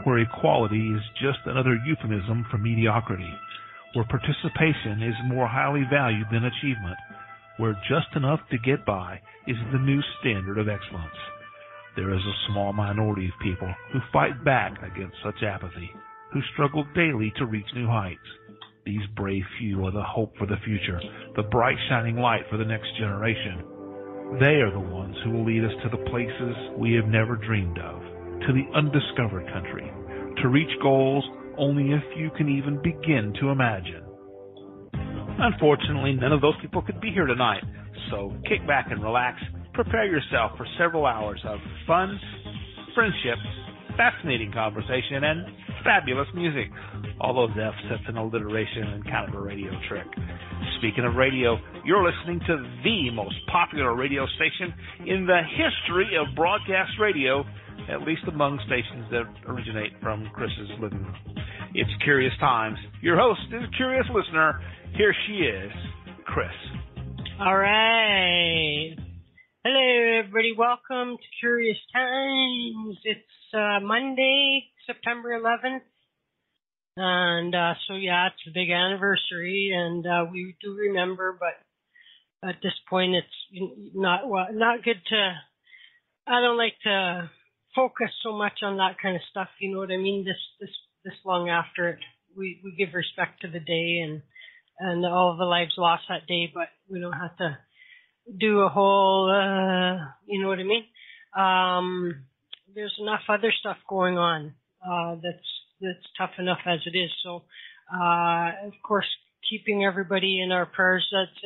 where equality is just another euphemism for mediocrity, where participation is more highly valued than achievement, where just enough to get by is the new standard of excellence. There is a small minority of people who fight back against such apathy, who struggle daily to reach new heights. These brave few are the hope for the future, the bright shining light for the next generation. They are the ones who will lead us to the places we have never dreamed of, to the undiscovered country, to reach goals only a few can even begin to imagine. Unfortunately, none of those people could be here tonight, so kick back and relax. Prepare yourself for several hours of fun, friendship, fascinating conversation, and fabulous music. All those F's, that's an alliteration and kind of a radio trick. Speaking of radio, you're listening to the most popular radio station in the history of broadcast radio, at least among stations that originate from Chris's living room. It's Curious Times. Your host is a curious listener. Here she is, Chris. All right. Hello, everybody. Welcome to Curious Times. It's Monday, September 11th. And so, yeah, it's a big anniversary, and we do remember, but at this point, it's not good to, I don't like to focus so much on that kind of stuff, you know what I mean, this long after it. We give respect to the day and all of the lives lost that day, but we don't have to do a whole, you know what I mean? There's enough other stuff going on that's tough enough as it is. So, of course, keeping everybody in our prayers that's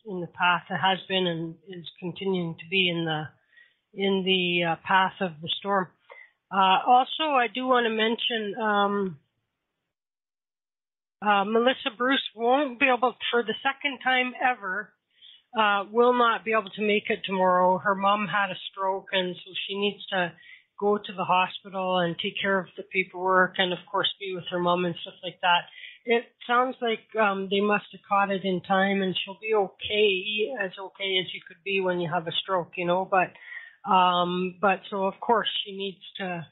in the path that has been and is continuing to be in the path of the storm. Also, I do want to mention Melissa Bruce won't be able, for the second time ever, will not be able to make it tomorrow. Her mom had a stroke, and so she needs to go to the hospital and take care of the paperwork and, of course, be with her mom and stuff like that. It sounds like they must have caught it in time, and she'll be okay as you could be when you have a stroke, you know. But so, of course, she needs to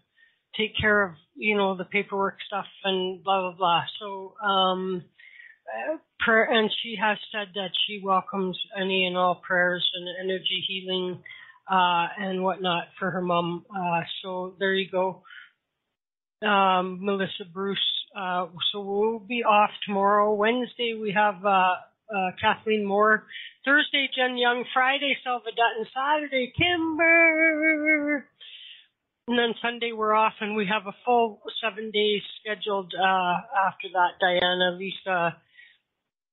take care of, you know, the paperwork stuff and blah, blah, blah. So, prayer, and she has said that she welcomes any and all prayers and energy healing and whatnot for her mom. So there you go, Melissa Bruce. So we'll be off tomorrow. Wednesday we have Kathleen Moore. Thursday Jen Young. Friday Selva Dutton. Saturday Kimber. And then Sunday we're off, and we have a full 7 days scheduled after that. Diana, Lisa,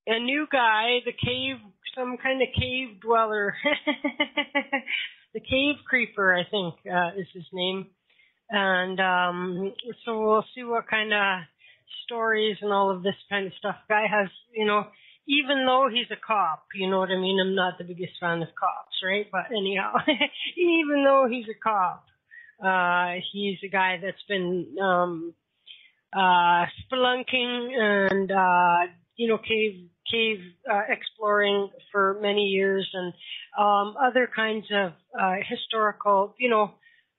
a new guy, the cave, some kind of cave dweller. The cave creeper, I think, is his name. And so we'll see what kind of stories and all of this kind of stuff. Guy has, you know, even though he's a cop, you know what I mean? I'm not the biggest fan of cops, right? But anyhow, even though he's a cop, he's a guy that's been spelunking and, you know, cave exploring for many years, and other kinds of historical, you know,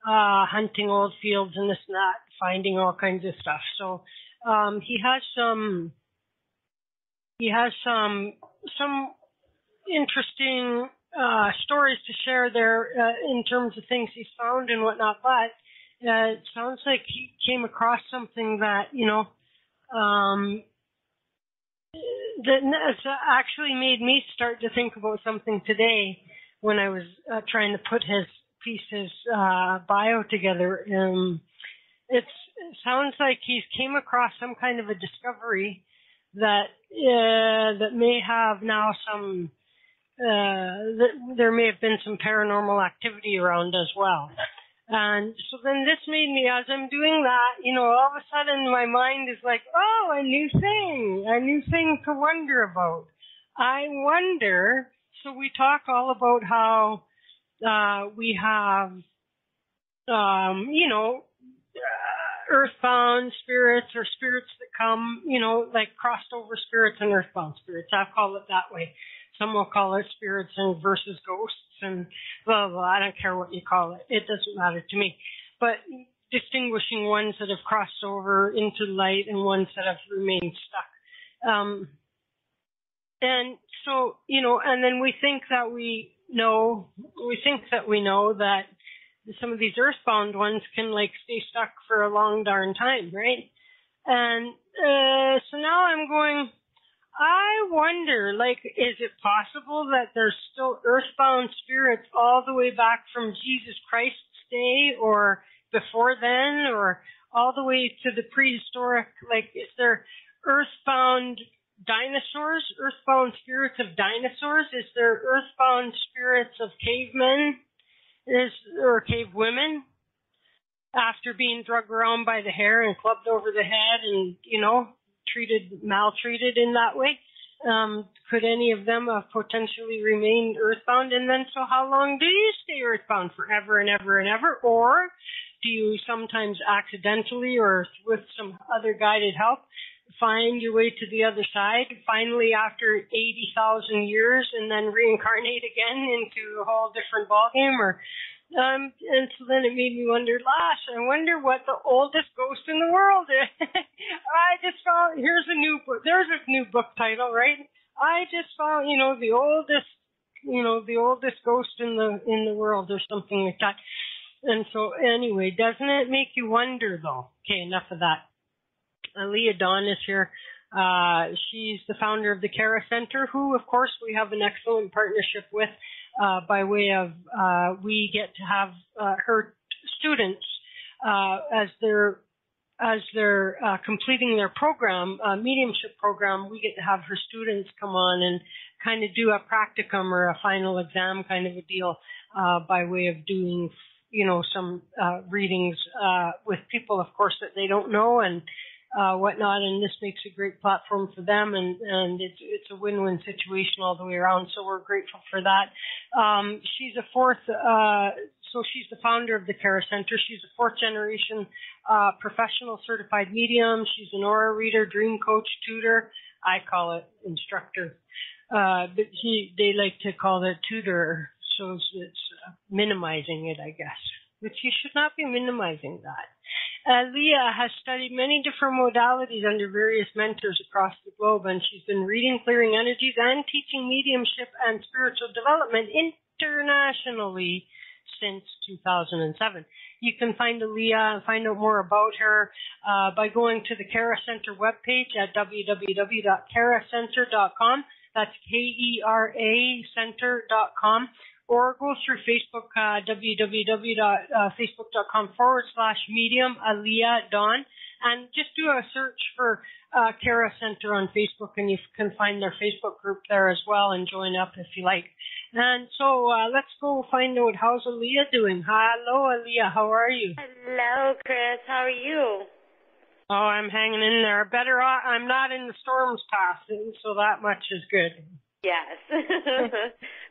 hunting old fields and this and that, finding all kinds of stuff. So he has some interesting stories to share there in terms of things he's found and whatnot. But it sounds like he came across something that, you know, that has actually made me start to think about something today when I was trying to put his bio together. It sounds like he's came across some kind of a discovery that may have now some there may have been some paranormal activity around as well. And so then this made me, as I'm doing that, you know, all of a sudden my mind is like, oh, a new thing to wonder about. I wonder, so we talk all about how we have, you know, earthbound spirits or spirits that come, you know, like crossed over spirits and earthbound spirits. I call it that way. Some will call it spirits and versus ghosts and blah, blah, blah. I don't care what you call it. It doesn't matter to me. But distinguishing ones that have crossed over into light and ones that have remained stuck. And so, and then we think that we know that some of these earthbound ones can stay stuck for a long darn time, right? And so now I'm going, I wonder, is it possible that there's still earthbound spirits all the way back from Jesus Christ's day or before then, or all the way to the prehistoric, is there earthbound dinosaurs, earthbound spirits of dinosaurs? Is there earthbound spirits of cavemen or cave women after being dragged around by the hair and clubbed over the head and, maltreated in that way? Could any of them have potentially remained earthbound? And then, so how long do you stay earthbound? Forever and ever and ever? Or do you sometimes accidentally or with some other guided help find your way to the other side, finally after 80,000 years, and then reincarnate again into a whole different ballgame? Or and so then it made me wonder, I wonder what the oldest ghost in the world is. I just found, there's a new book title, right? I just found, the oldest ghost in the world, or something like that. And so anyway, doesn't it make you wonder though? Okay, enough of that. Alea-daw is here. She's the founder of the Kara Center, who, of course, we have an excellent partnership with by way of we get to have her students as they're completing their program, mediumship program. We get to have her students come on and kind of do a practicum or a final exam kind of a deal by way of doing, some readings with people, of course, that they don't know and whatnot, and this makes a great platform for them, and it's a win-win situation all the way around, so we're grateful for that. She's she's the founder of the Kara Center. She's a fourth-generation professional certified medium. She's an aura reader, dream coach, tutor. I call it instructor, but they like to call it tutor, so it's minimizing it, I guess, which you should not be minimizing that. Leah has studied many different modalities under various mentors across the globe, and she's been reading, clearing energies, and teaching mediumship and spiritual development internationally since 2007. You can find Leah and find out more about her by going to the Kara Center webpage at www.karacenter.com. That's KERA Center.com. Or go through Facebook, www.facebook.com/medium Alea-daw, and just do a search for Kara Center on Facebook, and you can find their Facebook group there as well, and join up if you like. And so let's go find out, how's Alea doing? Hello, Alea, how are you? Hello, Chris, how are you? Oh, I'm hanging in there. I'm not in the storm's path, so that much is good. Yes.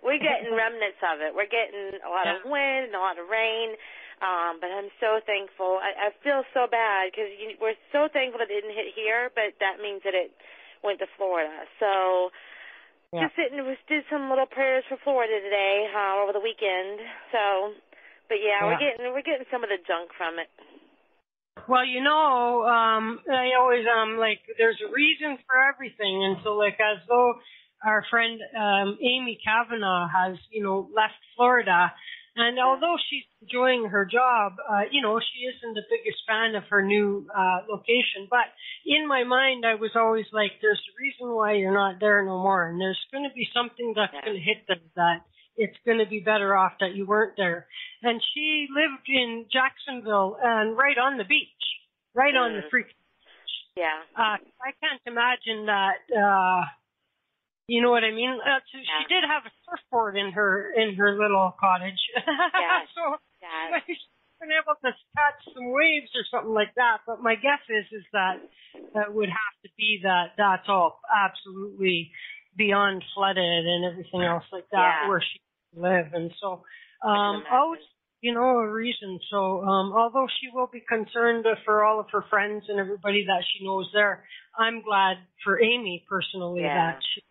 We're getting remnants of it. We're getting a lot of wind and a lot of rain, but I'm so thankful. I feel so bad because we're so thankful that it didn't hit here, but that means that it went to Florida. So just did some little prayers for Florida today over the weekend. So, but we're getting some of the junk from it. Well, I always there's a reason for everything, and so as though our friend Amy Kavanaugh has, left Florida, and although she's enjoying her job, she isn't the biggest fan of her new location. But in my mind, I was always like, there's a reason why you're not there no more, and there's going to be something that's going to hit them that it's going to be better off that you weren't there. And she lived in Jacksonville and right on the beach, right on the freaking beach. Yeah. I can't imagine that. You know what I mean? She did have a surfboard in her little cottage. Yeah. So she's been able to catch some waves or something like that. But my guess is that would have to be that's all absolutely beyond flooded and everything else like that where she live. And so always, a reason. So although she will be concerned for all of her friends and everybody that she knows there, I'm glad for Amy personally that she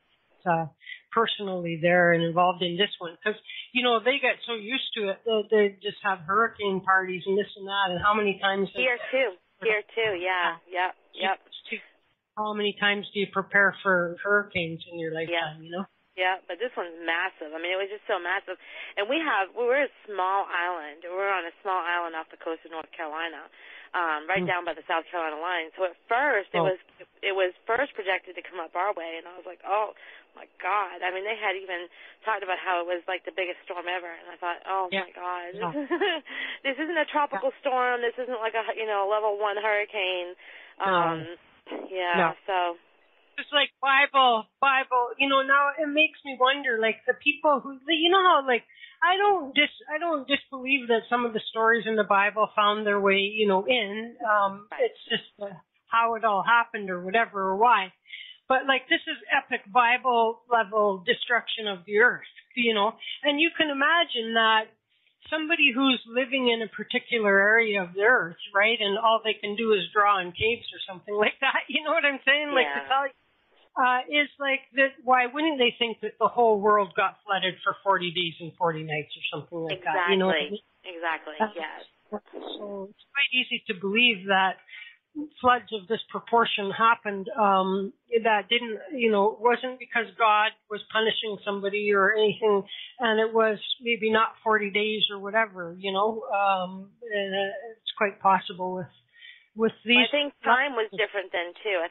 personally there and involved in this one because, they get so used to it. They just have hurricane parties and this and that. And how many times? Here too. Yeah. Yep. How many times do you prepare for hurricanes in your lifetime, Yeah, but this one's massive. I mean, it was just so massive. And we're a small island. We're on a small island off the coast of North Carolina, right down by the South Carolina line. So at first, it was first projected to come up our way, and I was like, oh, my God. I mean, they had even talked about how it was like the biggest storm ever, and I thought, oh, my God. This isn't a tropical storm. This isn't like a, level 1 hurricane. So... It's like Bible, now it makes me wonder, like, the people who, how, like, I don't disbelieve that some of the stories in the Bible found their way, in. It's just how it all happened or whatever or why. But, like, this is epic Bible-level destruction of the earth, And you can imagine that somebody who's living in a particular area of the earth, right, and all they can do is draw in caves or something like that, you know what I'm saying? Like, to tell you. Is like that. Why wouldn't they think that the whole world got flooded for 40 days and 40 nights or something like that? You know what I mean? Exactly. Yes. So it's quite easy to believe that floods of this proportion happened. That didn't, wasn't because God was punishing somebody or anything, and it was maybe not 40 days or whatever. It's quite possible with these. I think time was different then too.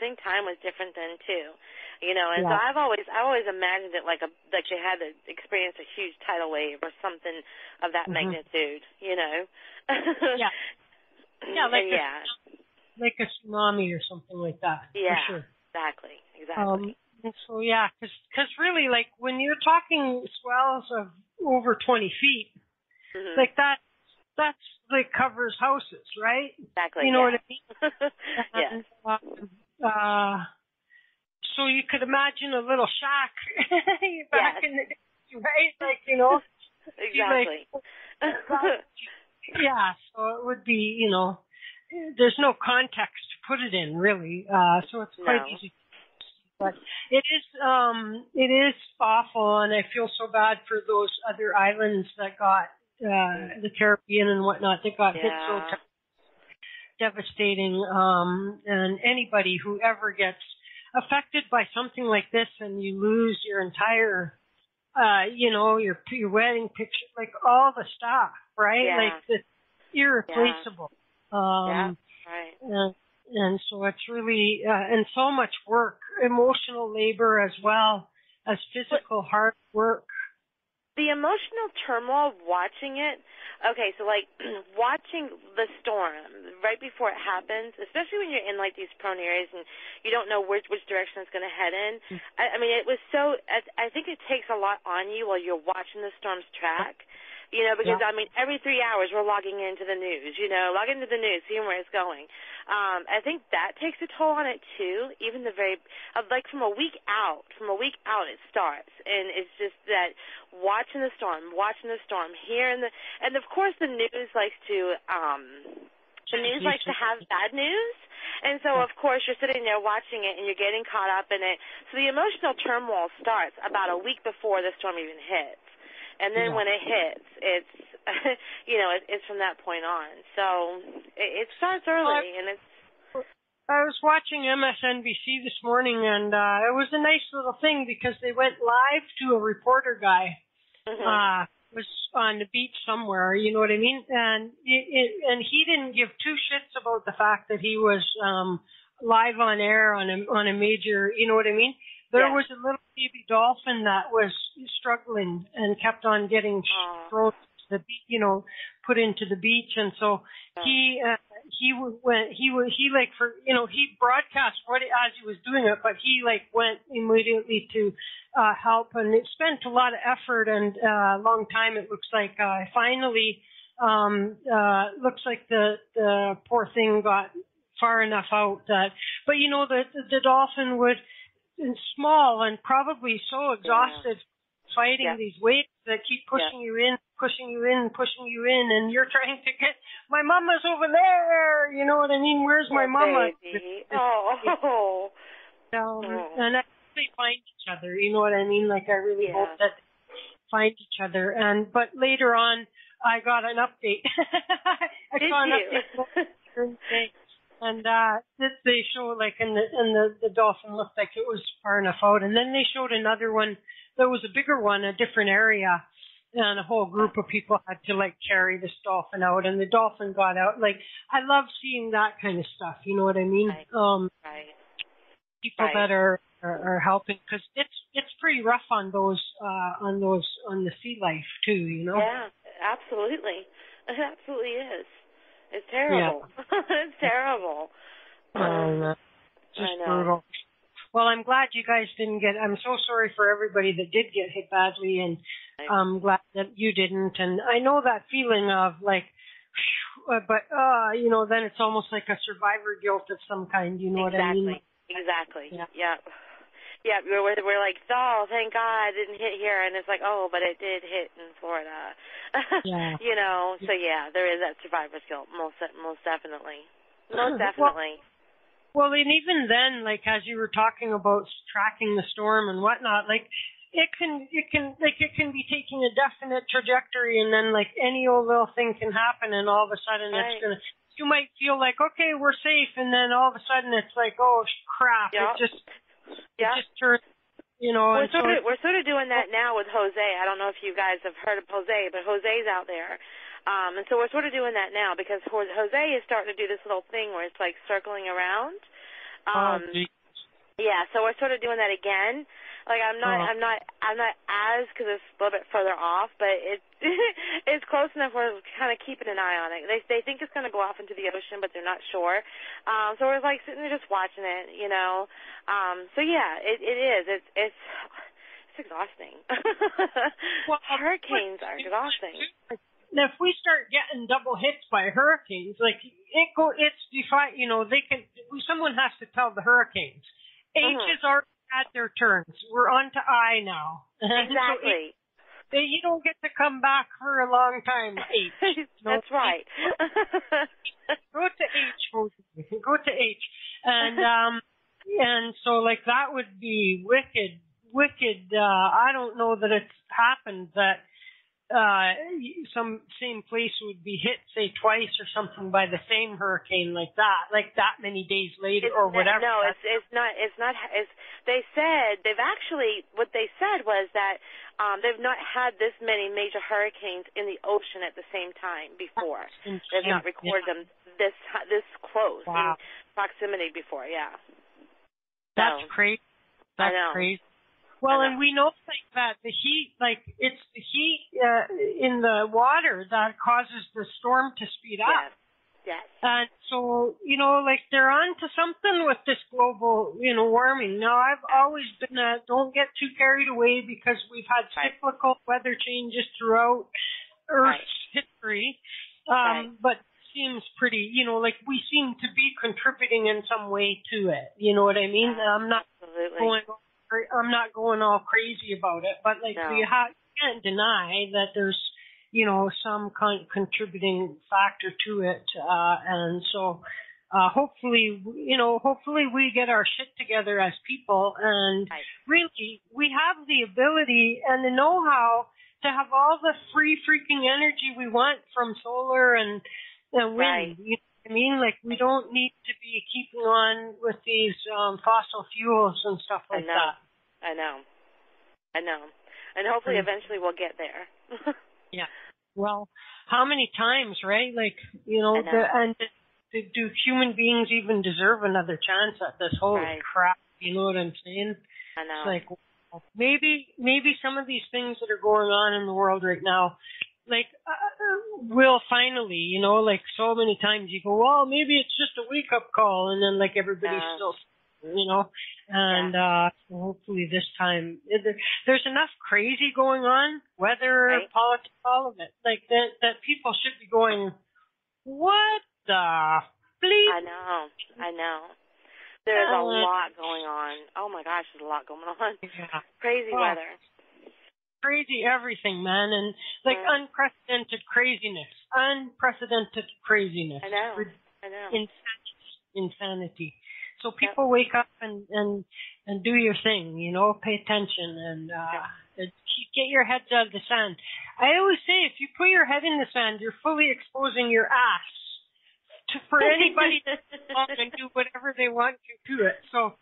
And so I've always imagined it like you had to experience a huge tidal wave or something of that magnitude, Yeah, like a tsunami or something like that. Yeah, for sure. Exactly. So because really, like, when you're talking swells of over 20 feet, like that's like covers houses, right? Exactly. You know what I mean? Yes. So you could imagine a little shack back in the day, right? Like, Exactly. So it would be, there's no context to put it in, really. So it's quite easy. But it is awful, and I feel so bad for those other islands that got the Caribbean and whatnot. They got hit so devastating. And anybody who ever gets affected by something like this, and you lose your entire, your wedding picture, like all the stuff, right? Yeah. Like it's irreplaceable. Right. And so it's really, and so much work, emotional labor as well as physical hard work. The emotional turmoil of watching it, okay, so like watching the storm right before it happens, especially when you're in like these prone areas and you don't know which direction it's going to head in. I mean, it was so, I think it takes a lot on you while you're watching the storm's track. Because, I mean, every 3 hours we're logging into the news, seeing where it's going. I think that takes a toll on it, too, even like from a week out it starts. And it's just that watching the storm, hearing and of course the news likes to have bad news. And so, of course, you're sitting there watching it and you're getting caught up in it. So the emotional turmoil starts about a week before the storm even hits. And then when it hits, it's, it's from that point on. So it starts early, and it's. I was watching MSNBC this morning, and it was a nice little thing because they went live to a reporter guy. Was on the beach somewhere, you know what I mean? And he didn't give two shits about the fact that he was live on air on a major, you know what I mean? There was a little baby dolphin that was struggling and kept on getting thrown to the beach, put into the beach, and so he broadcast as he was doing it, but he went immediately to help, and it spent a lot of effort and a long time. It looks like finally looks like the poor thing got far enough out that, but the dolphin would. And small and probably so exhausted fighting these waves that keep pushing you in, and you're trying to get, my mama's over there, you know what I mean? Where's my mama? Baby. Oh. And they find each other. You know what I mean? Like, I really hope that they find each other. But later on, I got an update. I saw an update. And they show, like, and the dolphin looked like it was far enough out. And then they showed another one that was a bigger one, a different area. And a whole group of people had to, like, carry this dolphin out. And the dolphin got out. Like, I love seeing that kind of stuff. You know what I mean? People that are helping, because it's pretty rough on the sea life too, you know. Yeah, absolutely. It absolutely is. It's terrible. Yeah. It's terrible. Just brutal. Well, I'm glad you guys didn't get. I'm so sorry for everybody that did get hit badly, and I'm glad that you didn't. And I know that feeling of like, but you know, then it's almost like a survivor guilt of some kind. You know what I mean? Exactly. Yeah. Yeah. We're like, oh, thank God it didn't hit here, and it's like, oh, but it did hit in Florida. Yeah. You know. So yeah, there is that survivor's guilt. Most definitely. Most definitely. Well, and even then, like, as you were talking about tracking the storm and whatnot, like, it can be taking a definite trajectory, and then, like, any old little thing can happen, and all of a sudden you might feel like, okay, we're safe, and then all of a sudden it's like, oh, crap, it just turns, you know. We're sort of doing that now with Jose. I don't know if you guys have heard of Jose, but Jose's out there. And so we're sort of doing that now because Jose is starting to do this little thing where it's like circling around. Yeah, so we're sort of doing that again. Like I'm not as, because it's a little bit further off, but it's close enough. We're kind of keeping an eye on it. They think it's going to go off into the ocean, but they're not sure. So we're like sitting there just watching it, you know. So yeah, it is. It's exhausting. Well, hurricanes are exhausting. Now, if we start getting double hits by hurricanes, like you know, someone has to tell the hurricanes. H has already had their turns. We're on to I now. Exactly. So you don't get to come back for a long time, H. That's right. Go to H, Jose. Go to H. And so, like, that would be wicked. I don't know that it's happened that some same place would be hit, say, twice or something by the same hurricane like that many days later or whatever. No, it's not. They said what they said was that they've not had this many major hurricanes in the ocean at the same time before. They've not recorded them this close in proximity before. Yeah. That's crazy. That's crazy. Well, and we know like that the heat, like it's the heat in the water that causes the storm to speed up. Yes. And so, you know, like they're on to something with this global, you know, warming. Now, I've always been don't get too carried away because we've had cyclical weather changes throughout Earth's history. But it seems pretty, you know, like we seem to be contributing in some way to it. You know what I mean? I'm not going all crazy about it, but like you can't deny that there's, you know, some contributing factor to it, and so hopefully we get our shit together as people, and really we have the ability and the know-how to have all the free freaking energy we want from solar and wind. You know what I mean? Like we don't need to be keeping on with these fossil fuels and stuff like that. I know. And hopefully eventually we'll get there. Yeah. Well, how many times, right? Like, you know, do human beings even deserve another chance at this? Holy crap. You know what I'm saying? I know. It's like, maybe some of these things that are going on in the world right now, like, will finally, you know, like so many times you go, well, maybe it's just a wake-up call, and then like everybody's still, you know, and hopefully this time there's enough crazy going on, weather, politics, all of it, like that people should be going, what the bleep? I know. There's a lot going on. Oh my gosh, there's a lot going on. Yeah. Crazy weather. Crazy everything, man, and like unprecedented craziness. I know. Insanity. So people wake up and and do your thing, pay attention and get your heads out of the sand. I always say if you put your head in the sand, you're fully exposing your ass for anybody to come and do whatever they want to it. So,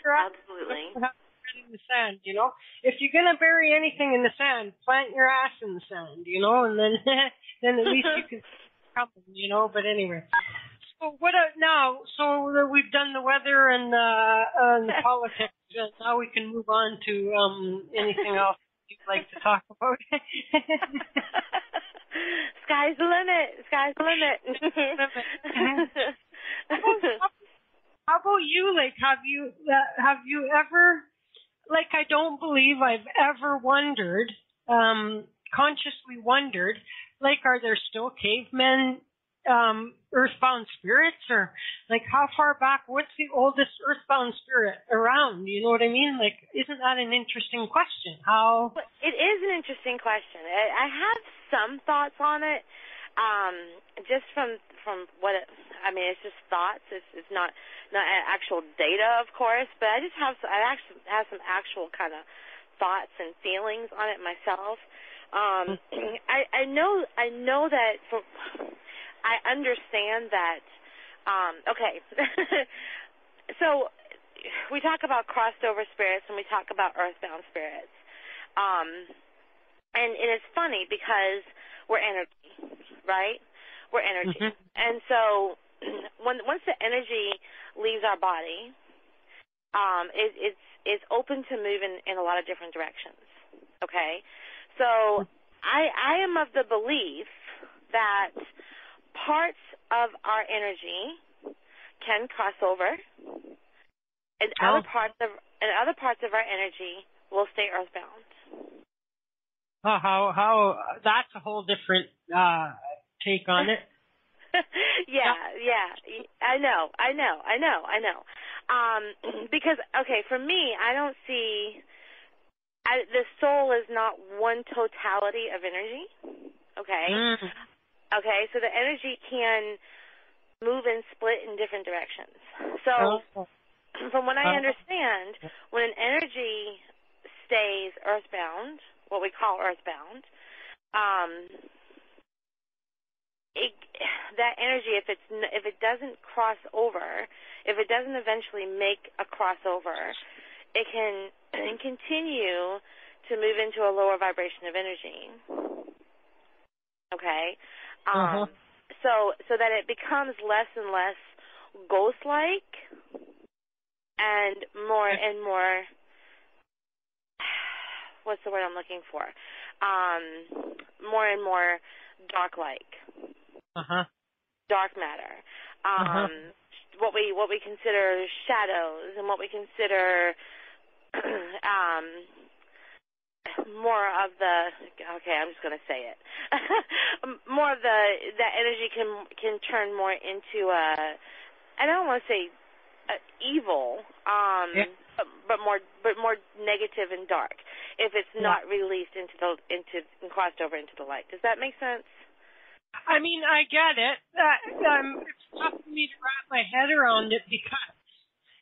absolutely. In the sand, if you're gonna bury anything in the sand, plant your ass in the sand, and then at least you can come, But anyway, so what now? So that we've done the weather and the politics. Now we can move on to anything else you'd like to talk about. Sky's the limit. Sky's the limit. How about you? Like, have you ever? Like, I don't believe I've ever wondered, consciously wondered, like, are there still cavemen, earthbound spirits, or like, how far back? What's the oldest earthbound spirit around? You know what I mean? Like, isn't that an interesting question? How? It is an interesting question. I have some thoughts on it, just from what it's just thoughts. It's not actual data, of course, but I actually have some actual kind of thoughts and feelings on it myself. I know that I understand that. Okay, so we talk about crossed over spirits and we talk about earthbound spirits, and it's funny because we're energy, right? We're energy, and so once the energy leaves our body, it's open to move in a lot of different directions. Okay, so I am of the belief that parts of our energy can cross over, and other parts of our energy will stay earthbound. How that's a whole different take on it. Yeah, I know. Because, okay, for me, I don't see, the soul is not one totality of energy, okay? Okay, so the energy can move and split in different directions. So, from what I understand, when an energy stays earthbound, what we call earthbound, that energy, if it doesn't cross over, if it doesn't eventually make a crossover, it can continue to move into a lower vibration of energy. Okay, so that it becomes less and less ghost-like, and more and more. What's the word I'm looking for? More and more dark-like. Dark matter. What we consider shadows, and what we consider more of the, okay, I'm just going to say it. More of that energy can turn more into I don't want to say evil, but more negative and dark if it's not released and crossed over into the light. Does that make sense? I mean, I get it. It's tough for me to wrap my head around it because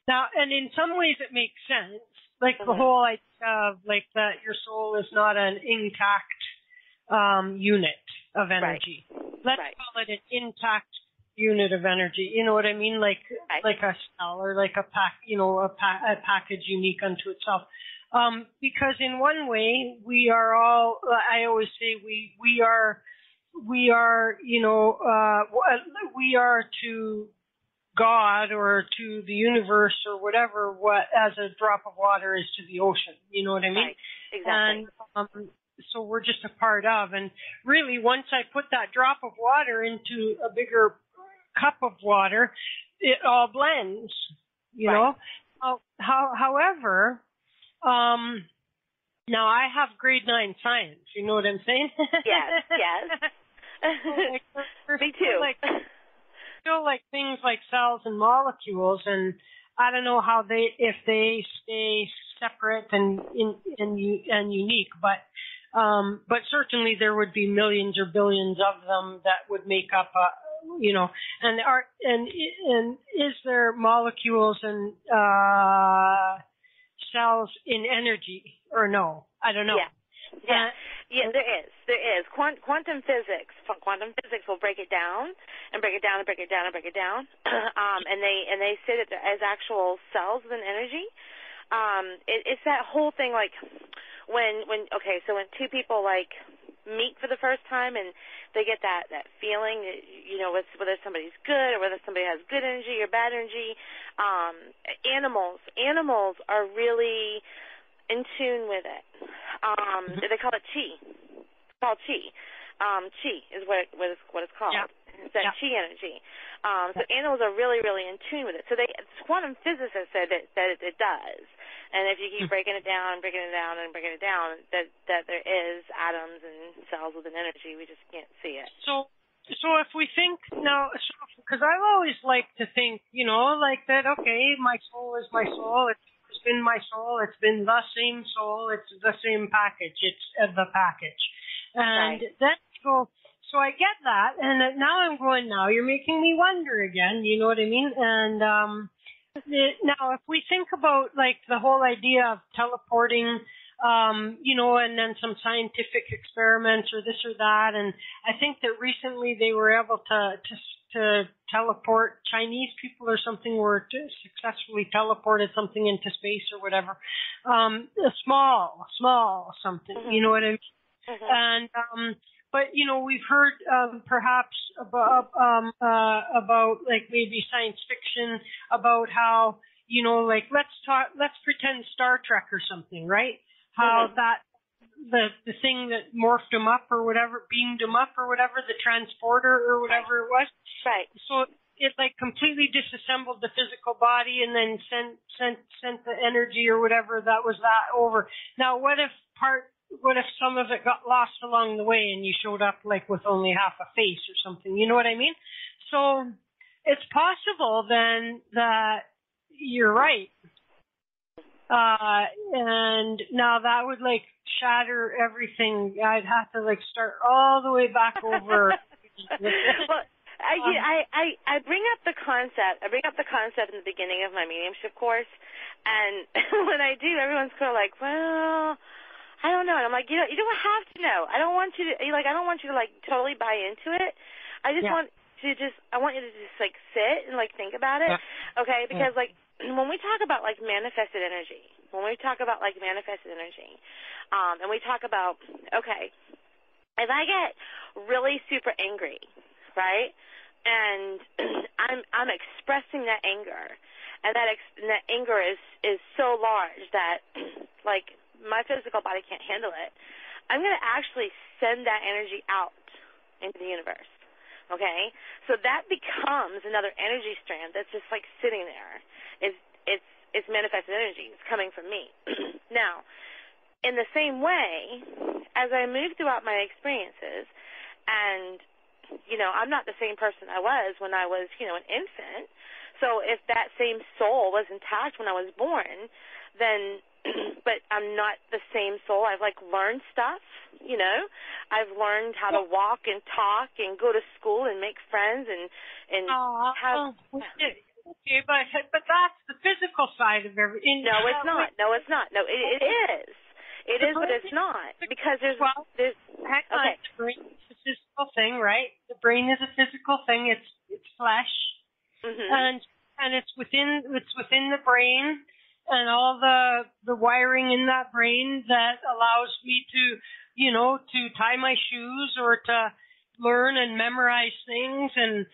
now, and in some ways it makes sense. Like the whole idea of like that your soul is not an intact unit of energy. Right. Let's call it an intact unit of energy. You know what I mean? Like a cell or like a package unique unto itself. Because in one way we are all. I always say we are to God or to the universe or whatever what as a drop of water is to the ocean. You know what I mean? Right. Exactly. And so we're just a part of. And really, once I put that drop of water into a bigger cup of water, it all blends. You know. However, now I have grade 9 science. You know what I'm saying? Yes. Me too. Still like things like cells and molecules, and I don't know if they stay separate and unique, but certainly there would be millions or billions of them that would make up and is there molecules and cells in energy or no? I don't know. Yeah, there is. Quantum physics will break it down and break it down and break it down and break it down. And they say that there is actual cells within energy. It's that whole thing, like when two people like meet for the first time and they get that feeling, whether somebody's good or whether somebody has good energy or bad energy. Animals are really in tune with it. They call it chi. It's called chi. Chi is what it's called. Yeah. It's that chi energy. So animals are really, really in tune with it. So quantum physicists said that it does. And if you keep breaking it down, that there is atoms and cells within energy, we just can't see it. So if we think now, because I've always liked to think, like that. Okay, my soul is my soul. It's been my soul. It's been the same soul. It's the same package. It's the package. And then so I get that. And now I'm going, now you're making me wonder again. You know what I mean? And now if we think about like the whole idea of teleporting, and then some scientific experiments or this or that. And I think that recently they were able to teleport, Chinese people or something were successfully teleported something into space or whatever. A small something, you know what I mean? And, but, we've heard, perhaps about like maybe science fiction about how, let's pretend Star Trek or something, right? How that, the thing that morphed them up or whatever, beamed them up or whatever, the transporter or whatever it was. Right. So it like completely disassembled the physical body and then sent the energy or whatever that was that over. Now what if some of it got lost along the way and you showed up like with only half a face or something? You know what I mean? So it's possible then that you're right. And now that would like shatter everything. I'd have to like start all the way back over. Well, I bring up the concept. I bring up the concept in the beginning of my mediumship course, and when I do, everyone's kind of like, "Well, I don't know." And I'm like, you don't have to know. I don't want you to like totally buy into it. I just want you to just like sit and like think about it, okay? Because like when we talk about like manifested energy, and we talk about okay, if I get really super angry, right? And I'm expressing that anger, and that anger is so large that like my physical body can't handle it. I'm going to actually send that energy out into the universe. Okay, so that becomes another energy strand that's just like sitting there. It's manifested energy. It's coming from me. Now, in the same way, as I move throughout my experiences, and I'm not the same person I was when I was, an infant. So if that same soul was intact when I was born, then, but I'm not the same soul. I've like learned stuff, I've learned how to walk and talk and go to school and make friends and have. Okay, but that's the physical side of everything. No, it's not. No, it's not. No, it is. It is, but it's not, because there's okay. The brain is a physical thing, right? The brain is a physical thing. It's flesh, and it's within the brain, and all the wiring in that brain that allows me to tie my shoes or to learn and memorize things, and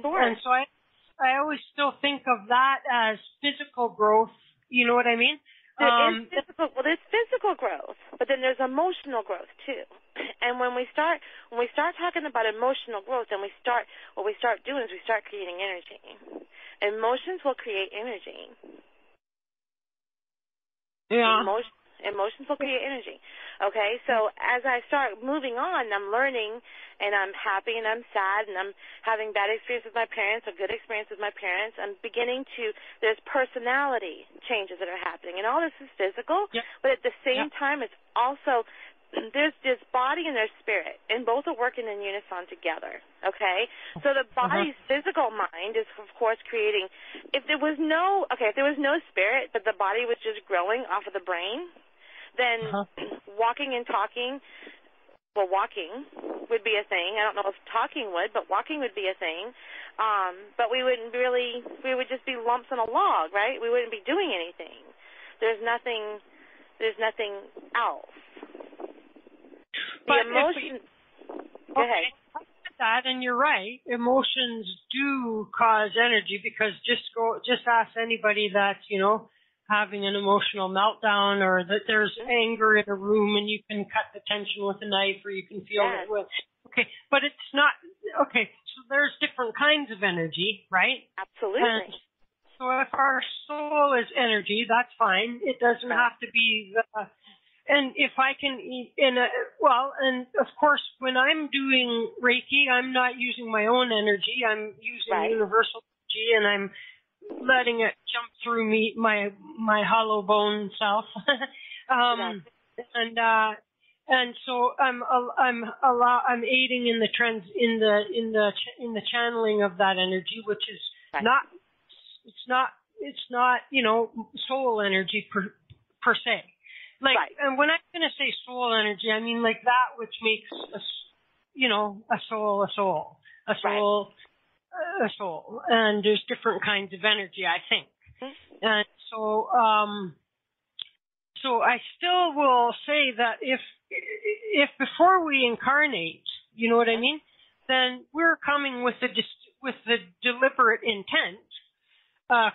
so I always still think of that as physical growth. You know what I mean? There's physical growth, but then there's emotional growth too. And when we start talking about emotional growth, then what we start doing is we start creating energy. Emotions will create energy. Yeah. Emotions will create energy. Okay, so as I start moving on, I'm learning, and I'm happy, and I'm sad, and I'm having bad experiences with my parents or good experiences with my parents. I'm beginning there's personality changes that are happening, and all this is physical, but at the same time, it's also there's this body and there's spirit, and both are working in unison together, okay? So the body's physical mind is, of course, creating, if there was no spirit, but the body was just growing off of the brain, then walking and talking, well, walking would be a thing. I don't know if talking would, but walking would be a thing. But we would just be lumps on a log, right? We wouldn't be doing anything. There's nothing else. The emotion. Go ahead. That, and you're right. Emotions do cause energy, because just ask anybody that's, having an emotional meltdown, or that there's anger in a room and you can cut the tension with a knife, or you can feel it with. Okay, but it's not. Okay, so there's different kinds of energy, right? Absolutely. And so if our soul is energy, that's fine. It doesn't have to be and if I can, and of course, when I'm doing Reiki, I'm not using my own energy. I'm using universal energy, and I'm letting it jump through me, my hollow bone self. And so I'm aiding in the channeling of that energy, which is it's not soul energy per se. And when I'm going to say soul energy, I mean like that which makes a soul. And there's different kinds of energy, I think. And so I still will say that if before we incarnate, you know what I mean, then we're coming with the deliberate intent,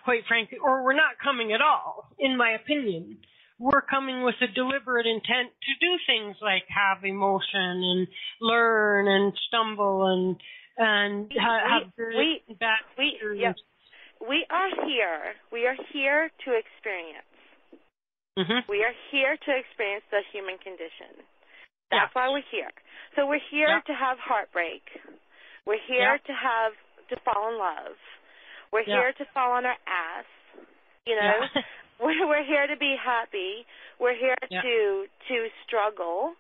quite frankly, or we're not coming at all, in my opinion. We're coming with a deliberate intent to do things like have emotion and learn and stumble and have bad experiences. We are here. We are here to experience. We are here to experience the human condition. That's why we're here. So we're here to have heartbreak. We're here to fall in love. We're here to fall on our ass. We're here to be happy. We're here to struggle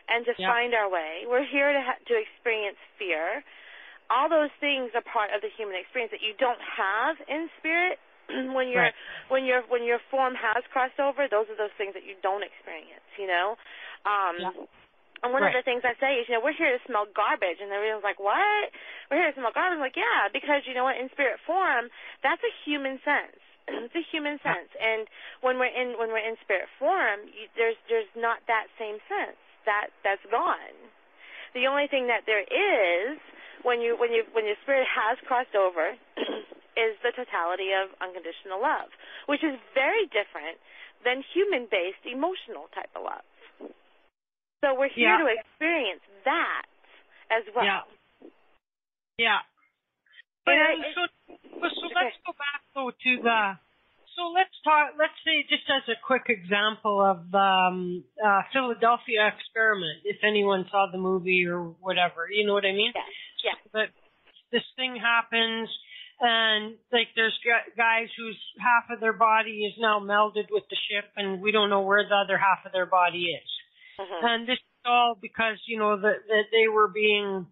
and to find our way. We're here to experience fear. All those things are part of the human experience that you don't have in spirit. When your form has crossed over, those are those things that you don't experience. And one of the things I say is, we're here to smell garbage, and everyone's like, what? We're here to smell garbage. I'm like, yeah, because you know what? In spirit form, that's a human sense. It's a human sense, and when we're in spirit form, there's not that same sense. That's gone. The only thing that there is when your spirit has crossed over is the totality of unconditional love, which is very different than human-based emotional type of love. So we're here to experience that as well. So let's go back though to let's say, just as a quick example of the Philadelphia experiment, if anyone saw the movie or whatever, you know what I mean? Yeah. But this thing happens, and like there's guys whose half of their body is now melded with the ship, and we don't know where the other half of their body is. And this is all because, that they were being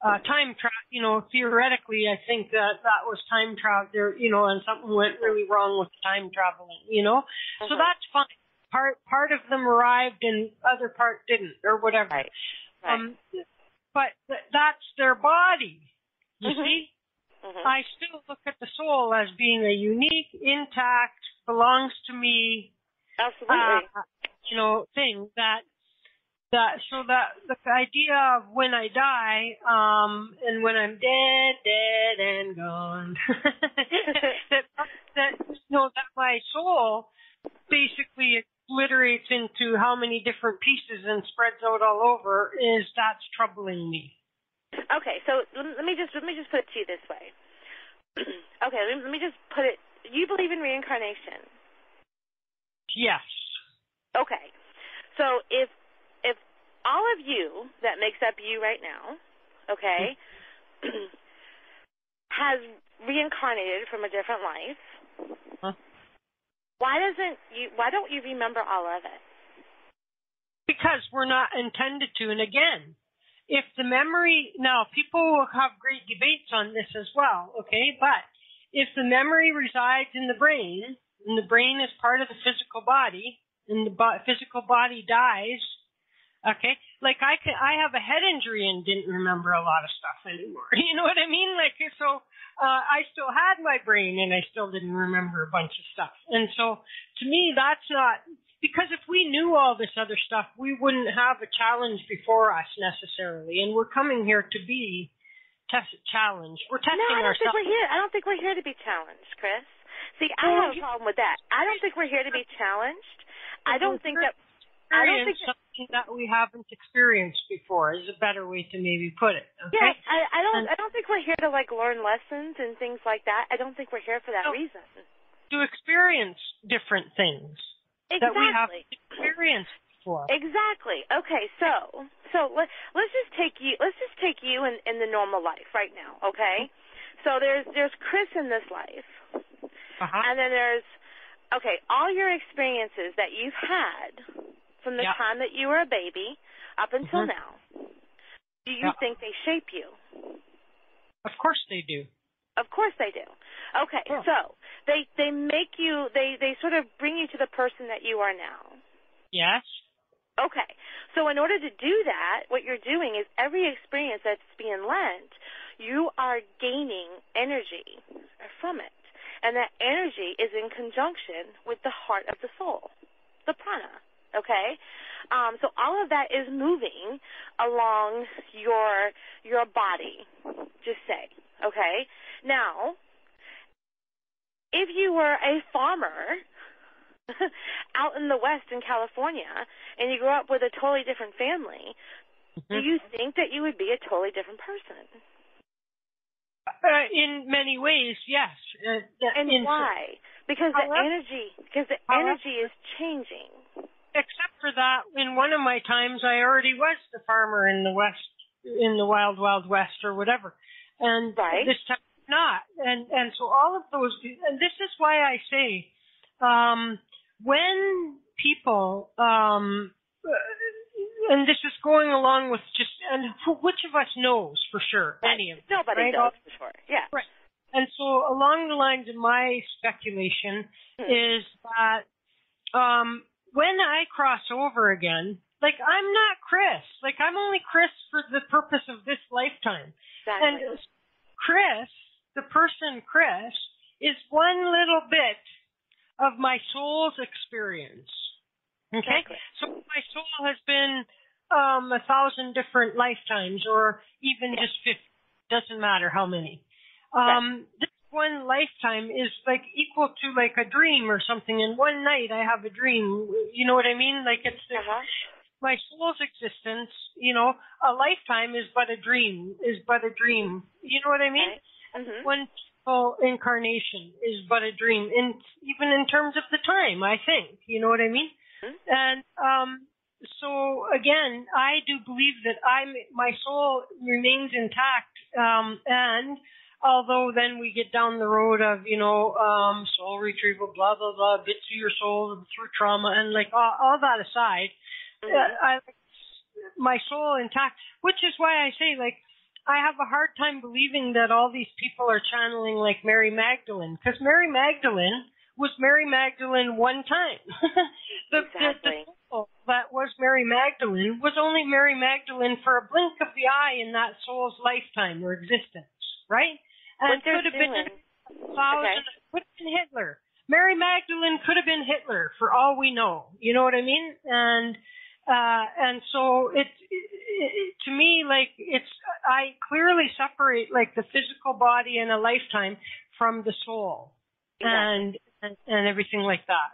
time travel, theoretically, I think that was time travel there, and something went really wrong with time traveling, So that's fine. Part of them arrived and other part didn't, or whatever. Right. But that's their body, you see? I still look at the soul as being a unique, intact, belongs to me, absolutely, thing so the idea of when I die, and when I'm dead and gone, that my soul basically obliterates into how many different pieces and spreads out all over, that's troubling me. Okay, so let me just put it to you this way. Okay, let me just put it. You believe in reincarnation? Yes. Okay, so if all of you that makes up you right now, okay, has reincarnated from a different life, why don't you remember all of it? because we're not intended to. And again, if the memory, now people will have great debates on this as well, okay? But if the memory resides in the brain, and the brain is part of the physical body, and the physical body dies, okay? Like I have a head injury and didn't remember a lot of stuff anymore. You know what I mean? Like, so I still had my brain and I still didn't remember a bunch of stuff. And so to me, that's not, because if we knew all this other stuff, we wouldn't have a challenge before us necessarily. And we're coming here to be challenged. We're testing ourselves. I don't think we're here to be challenged, Chris. See, I have a problem with that. I don't think we're here to be challenged. I don't think something that we haven't experienced before is a better way to maybe put it. Okay? Yes, I don't think we're here to like learn lessons and things like that. I don't think we're here for that reason. To experience different things that we haven't experienced before. Exactly. Okay, so let's just take you in the normal life right now. Okay, so there's Chris in this life, and then there's all your experiences that you've had from the time that you were a baby up until now. Do you think they shape you? Of course they do. Of course they do. Okay, so they make you, they sort of bring you to the person that you are now. Yes. Okay, so in order to do that, what you're doing is every experience that's being lent, you are gaining energy from it. And that energy is in conjunction with the heart of the soul, the prana, okay? So all of that is moving along your body, just say, okay? Now, if you were a farmer out in the West in California and you grew up with a totally different family, do you think that you would be a totally different person? In many ways, yes. And why? Because the energy is changing. Except for that, in one of my times, I already was the farmer in the West, in the wild, wild West or whatever. And this time not. And so all of those, and this is why I say, when people, and this is going along with just, and which of us knows for sure? Any of us. Nobody knows for sure. Yeah. Right. And so along the lines of my speculation is that when I cross over again, like I'm not Chris. Like I'm only Chris for the purpose of this lifetime. Exactly. And Chris, the person Chris, is one little bit of my soul's experience. Okay? Exactly. So my soul has been 1,000 different lifetimes, or even just 50. Doesn't matter how many. This one lifetime is like equal to like a dream or something. And one night I have a dream. You know what I mean? Like it's my soul's existence. You know, a lifetime is but a dream. You know what I mean? Okay. One full incarnation is but a dream, even in terms of the time. I think. You know what I mean? And so again, I do believe that my soul remains intact, and although then we get down the road of soul retrieval, blah blah blah, bits of your soul through trauma, and like all that aside, my soul intact, which is why I say like I have a hard time believing that all these people are channeling like Mary Magdalene, because Mary Magdalene was Mary Magdalene one time. The soul that was Mary Magdalene was only Mary Magdalene for a blink of the eye in that soul's lifetime or existence, right? And could have been could have been Hitler. Mary Magdalene could have been Hitler for all we know. You know what I mean? And so it to me, like I clearly separate like the physical body in a lifetime from the soul. Exactly. And everything like that.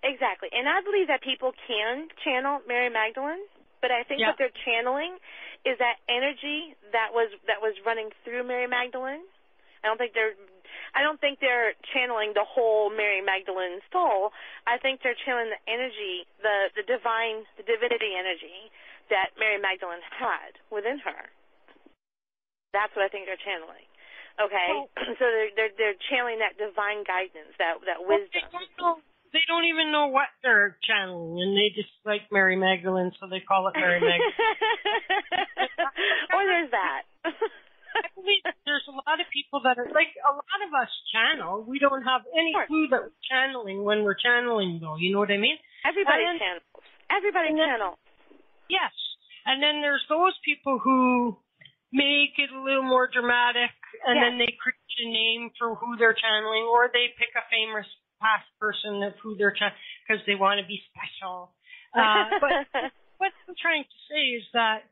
Exactly. And I believe that people can channel Mary Magdalene, but I think what they're channeling is that energy that was running through Mary Magdalene. I don't think they're channeling the whole Mary Magdalene soul. I think they're channeling the energy, the divinity energy that Mary Magdalene had within her. That's what I think they're channeling. Okay, so they're channeling that divine guidance, that wisdom. they don't even know what they're channeling, and they just like Mary Magdalene, so they call it Mary Magdalene. Or there's that. I believe there's a lot of people that are, like, a lot of us channel. We don't have any clue that we're channeling when we're channeling, though. You know what I mean? Everybody channels. Everybody channels. Yes. And then there's those people who make it a little more dramatic, and then they create a name for who they're channeling, or they pick a famous past person of who they're channeling because they want to be special. But what I'm trying to say is that,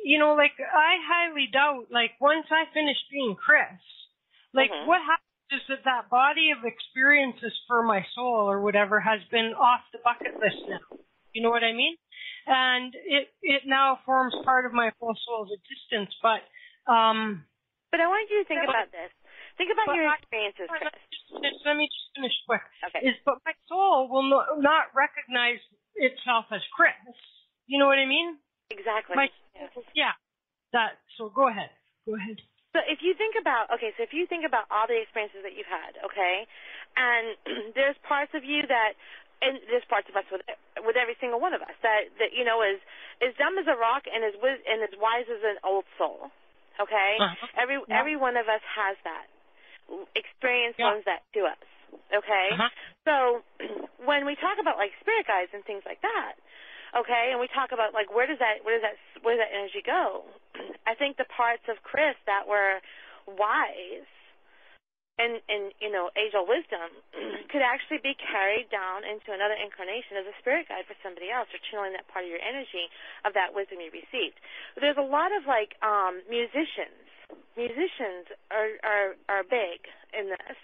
you know, like, I highly doubt, like, once I finish being Chris, like, what happens is that body of experiences for my soul or whatever has been off the bucket list now. You know what I mean? And it now forms part of my whole soul's existence. But I want you to think about this. Think about your experiences, Chris. Let me just finish quick. Okay. But my soul will not recognize itself as Chris. You know what I mean? Exactly. So go ahead. So if you think about all the experiences that you've had, okay, and there's parts of you that, and there's parts of us with every single one of us that you know is dumb as a rock and as wise as an old soul, okay. Every one of us has that experience, loans that to us, okay. So when we talk about like spirit guides and things like that, okay, and we talk about like where does that energy go? I think the parts of Chris that were wise and you know, age-old wisdom could actually be carried down into another incarnation as a spirit guide for somebody else, or channeling that part of your energy of that wisdom you received. There's a lot of like musicians. Musicians are big in this.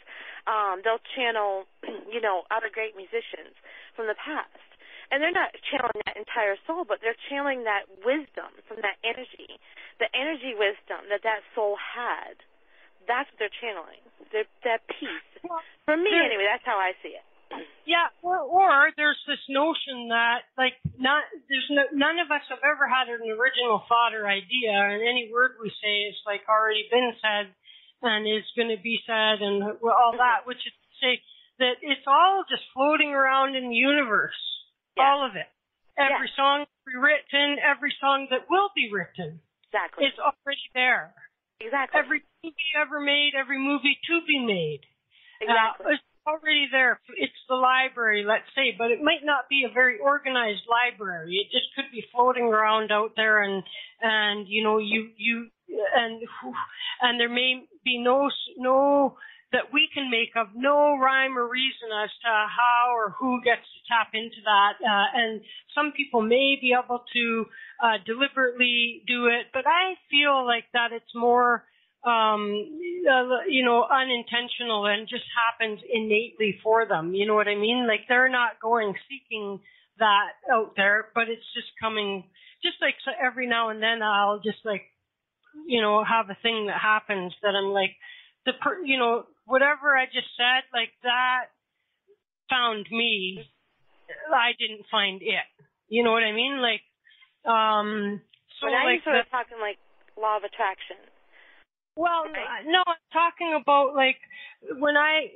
They'll channel, you know, other great musicians from the past. And they're not channeling that entire soul, but they're channeling that wisdom from that energy, the energy wisdom that soul had. That's what they're channeling, that peace. For me, anyway, that's how I see it. Yeah, or there's this notion that, like, none of us have ever had an original thought or idea, and any word we say is, like, already been said and is going to be said and all that, which is to say that it's all just floating around in the universe. All of it. Every song written, every song that will be written. Exactly. It's already there. Exactly. Every movie ever made, every movie to be made. Exactly. It's already there. It's the library, let's say, but it might not be a very organized library. It just could be floating around out there, and you know, and there may be no that we can make of no rhyme or reason as to how or who gets to tap into that. And some people may be able to deliberately do it, but I feel like that it's more, you know, unintentional and just happens innately for them. You know what I mean? Like, they're not going seeking that out there, but it's just coming. Just like, so every now and then I'll just, like, you know, have a thing that happens that I'm like, you know, whatever I just said, like, that found me. I didn't find it. You know what I mean? Like, so now like, you're sort of talking like law of attraction. Well, right? No, I'm talking about, like, when I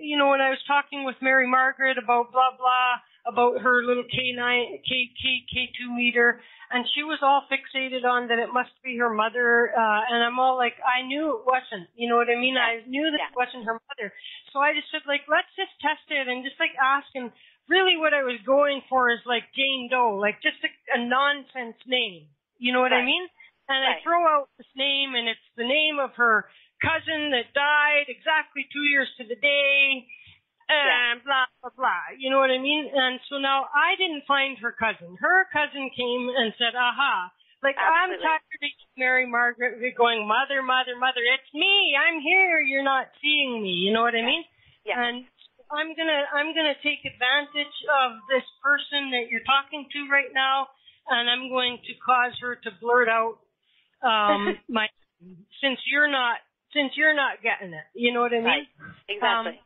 was talking with Mary Margaret about blah blah, about her little K2 meter, and she was all fixated on that it must be her mother, and I'm all like, I knew it wasn't, you know what I mean? I knew that it wasn't her mother. So I just said, like, let's just test it and just, like, ask. And really what I was going for is, like, Jane Doe, like, just a nonsense name. You know what I mean? And I throw out this name, and it's the name of her cousin that died exactly 2 years to the day, and blah, blah, blah. You know what I mean? And so now I didn't find her cousin. Her cousin came and said, aha. Like, I'm tired of Mary Margaret going, mother, mother, mother. It's me. I'm here. You're not seeing me. You know what I mean? Yeah. And I'm gonna take advantage of this person that you're talking to right now, and I'm going to cause her to blurt out since you're not getting it. You know what I mean? Right. Exactly.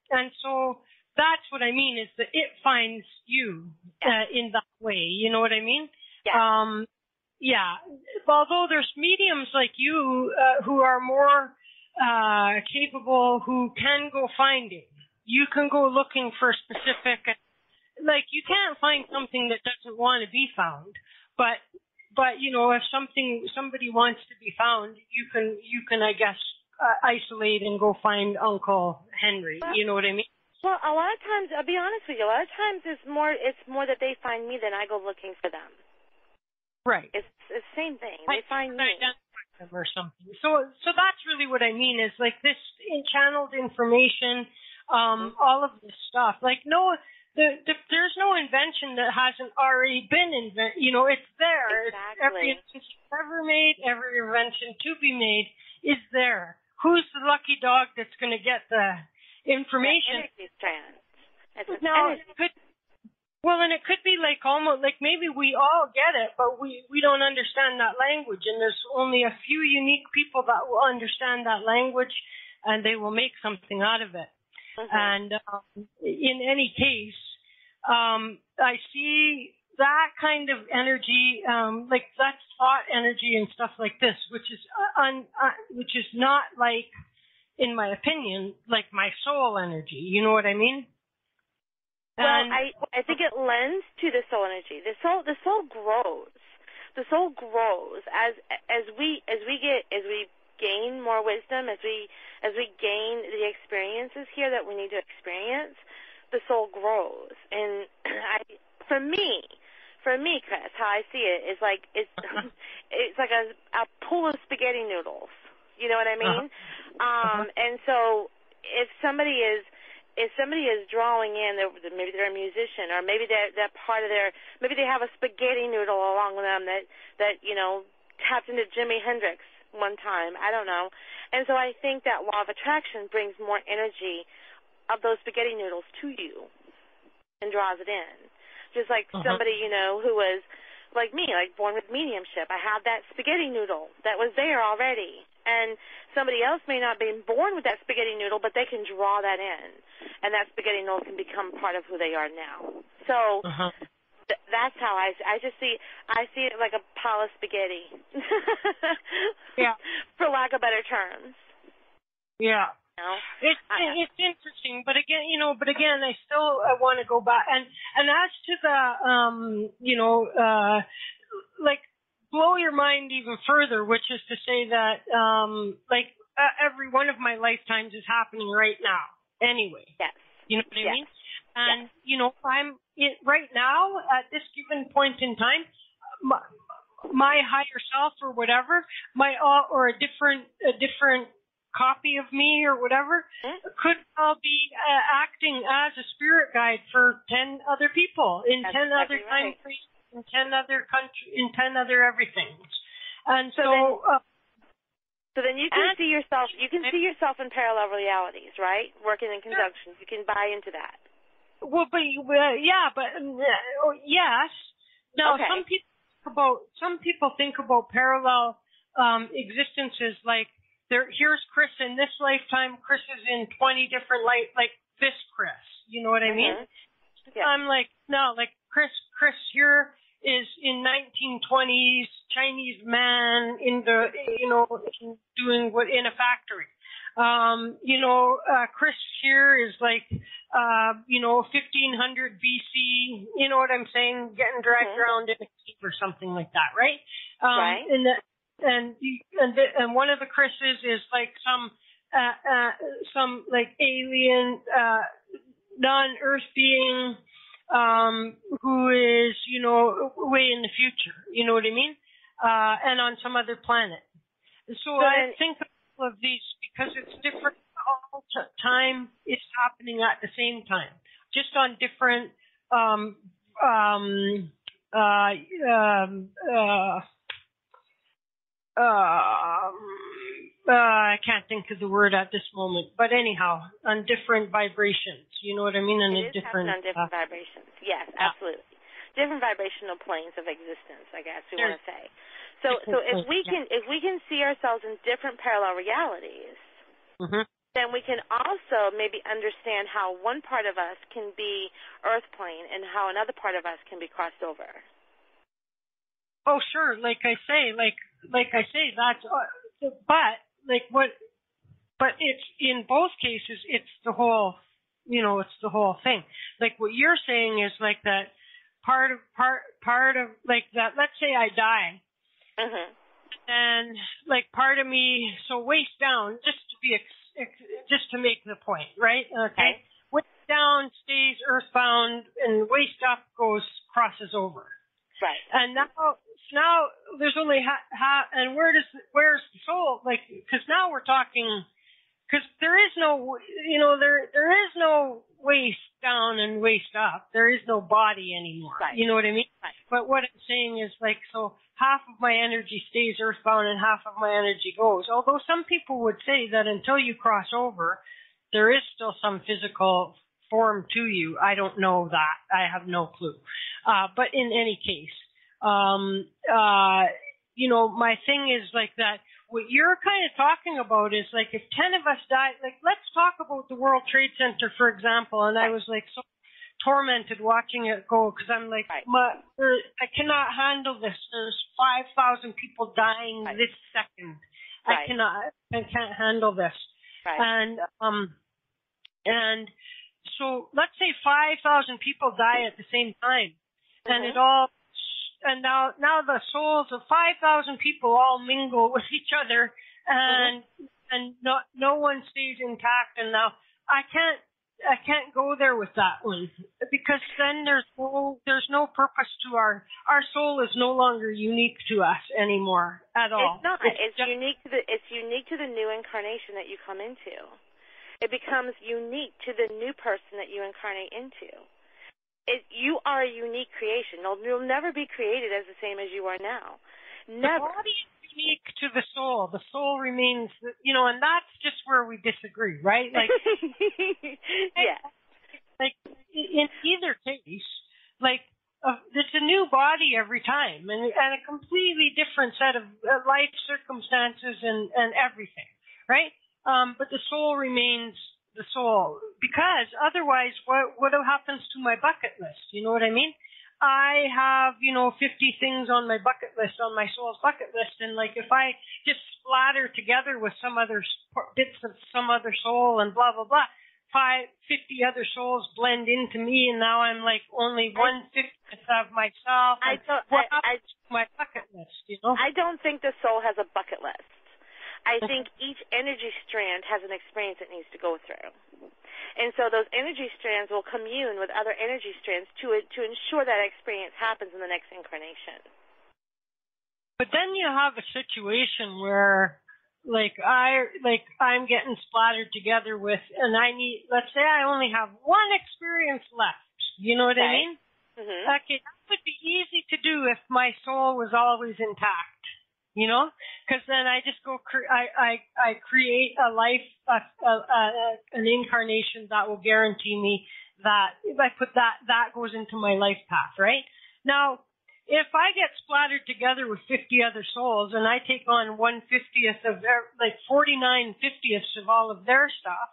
And so that's what I mean, is that it finds you in that way. You know what I mean? Yeah. Although there's mediums like you who are more capable, who can go finding. you can go looking for specific, like you can't find something that doesn't want to be found, but if somebody wants to be found, you can I guess isolate and go find Uncle Henry. You know what I mean? Well, a lot of times, I'll be honest with you, a lot of times it's more that they find me than I go looking for them. Right. It's the same thing. They find me. Or something. So that's really what I mean is like this channeled information, all of this stuff. Like there's no invention that hasn't already been invented. It's there. Exactly. Every invention ever made, every invention to be made is there. Who's the lucky dog that's going to get the information? Energy strands. And it could be like almost like maybe we all get it, but we don't understand that language, and there's only a few unique people that will understand that language, and they will make something out of it. And in any case, I see that kind of energy, like that's thought energy and stuff like this, which is not like, in my opinion, like my soul energy. You know what I mean? Well, I think it lends to the soul energy. The soul grows. The soul grows as we gain more wisdom, as we gain the experiences here that we need to experience. The soul grows, and for me, Chris, how I see it is like it's like a pool of spaghetti noodles. You know what I mean? And so if somebody is drawing in, maybe they're a musician, or maybe that part of maybe they have a spaghetti noodle along with them that tapped into Jimi Hendrix one time. I don't know. And so I think that law of attraction brings more energy of those spaghetti noodles to you and draws it in. Just like somebody, who was like me, like born with mediumship. I have that spaghetti noodle that was there already. And somebody else may not be born with that spaghetti noodle, but they can draw that in. And that spaghetti noodle can become part of who they are now. So that's how I see it like a pile of spaghetti. Yeah. For lack of better terms. Yeah. It's interesting, but again, I still want to go back and as to the like blow your mind even further, which is to say that every one of my lifetimes is happening right now. Anyway, yes, you know what I mean. And I'm right now at this given point in time, my higher self or whatever, or a different copy of me or whatever could all be acting as a spirit guide for 10 other people in That's 10 other time frames, in 10 other countries, in 10 other everythings. And so then you can see yourself. You can see yourself in parallel realities, right? Working in conjunction. You can buy into that. Well, but yes. Now, some people think about parallel existences like. Here's Chris in this lifetime. Chris is in 20 different like this Chris. You know what I mean? Yeah. I'm like, no, like Chris here is in 1920s Chinese man in the doing what in a factory. Chris here is like 1500 BC. You know what I'm saying? Getting dragged around in a cave or something like that, right? Right. And one of the Chris's is like some like alien non-Earth being who is way in the future. You know what I mean? And on some other planet. So I think of these because it's different all time. It's happening at the same time, just on different I can't think of the word at this moment, but anyhow, on different vibrations. You know what I mean? On different vibrations. Yes, absolutely. Different vibrational planes of existence, I guess we want to say. So if we can see ourselves in different parallel realities, then we can also maybe understand how one part of us can be Earth plane and how another part of us can be crossed over. Oh, sure. Like I say, that's. But it's in both cases, it's the whole it's the whole thing. Like what you're saying is like that part of like that. Let's say I die, and like part of me, so waist down, just to make the point, right? Okay. Waist down stays earthbound, and waist up crosses over. Right. And now there's only and where's the soul? Like, because now we're talking. Because there is no, there is no waist down and waist up. There is no body anymore. Right. You know what I mean? Right. But what I'm saying is like, so half of my energy stays earthbound and half of my energy goes. Although some people would say that until you cross over, there is still some physical form to you. I don't know that. I have no clue. But in any case, my thing is like that. What you're kind of talking about is like if 10 of us die, like let's talk about the World Trade Center, for example. And I was like so tormented watching it go because I'm like, I cannot handle this. There's 5,000 people dying this second. I can't handle this. Right. And so let's say 5,000 people die at the same time, and And now the souls of 5,000 people all mingle with each other, and no one stays intact. And now I can't go there with that one because then there's no purpose to our soul is no longer unique to us anymore at all. It's not. It's unique to the new incarnation that you come into. It becomes unique to the new person that you incarnate into. You are a unique creation. You'll never be created as the same as you are now. Never. The body is unique to the soul. The soul remains, and that's just where we disagree, right? Like, yeah. Like in either case, like it's a new body every time, and a completely different set of life circumstances and everything, right? But the soul remains the soul, because otherwise what happens to my bucket list? You know what I mean? I have, 50 things on my bucket list, on my soul's bucket list, and like if I just splatter together with some other bits of some other soul and blah, blah, blah, 50 other souls blend into me, and now I'm like only 1/50 of myself. What happens to my bucket list, I don't think the soul has a bucket list. I think each energy strand has an experience it needs to go through. And so those energy strands will commune with other energy strands to ensure that experience happens in the next incarnation. But then you have a situation where I'm getting splattered together with, and let's say I only have one experience left. You know what I mean? Mm-hmm. Okay, that would be easy to do if my soul was always intact. Because then I just go, I create a life, an incarnation that will guarantee me that if I put that goes into my life path, right? Now, if I get splattered together with 50 other souls and I take on 1/50th of their, 49/50ths of all of their stuff,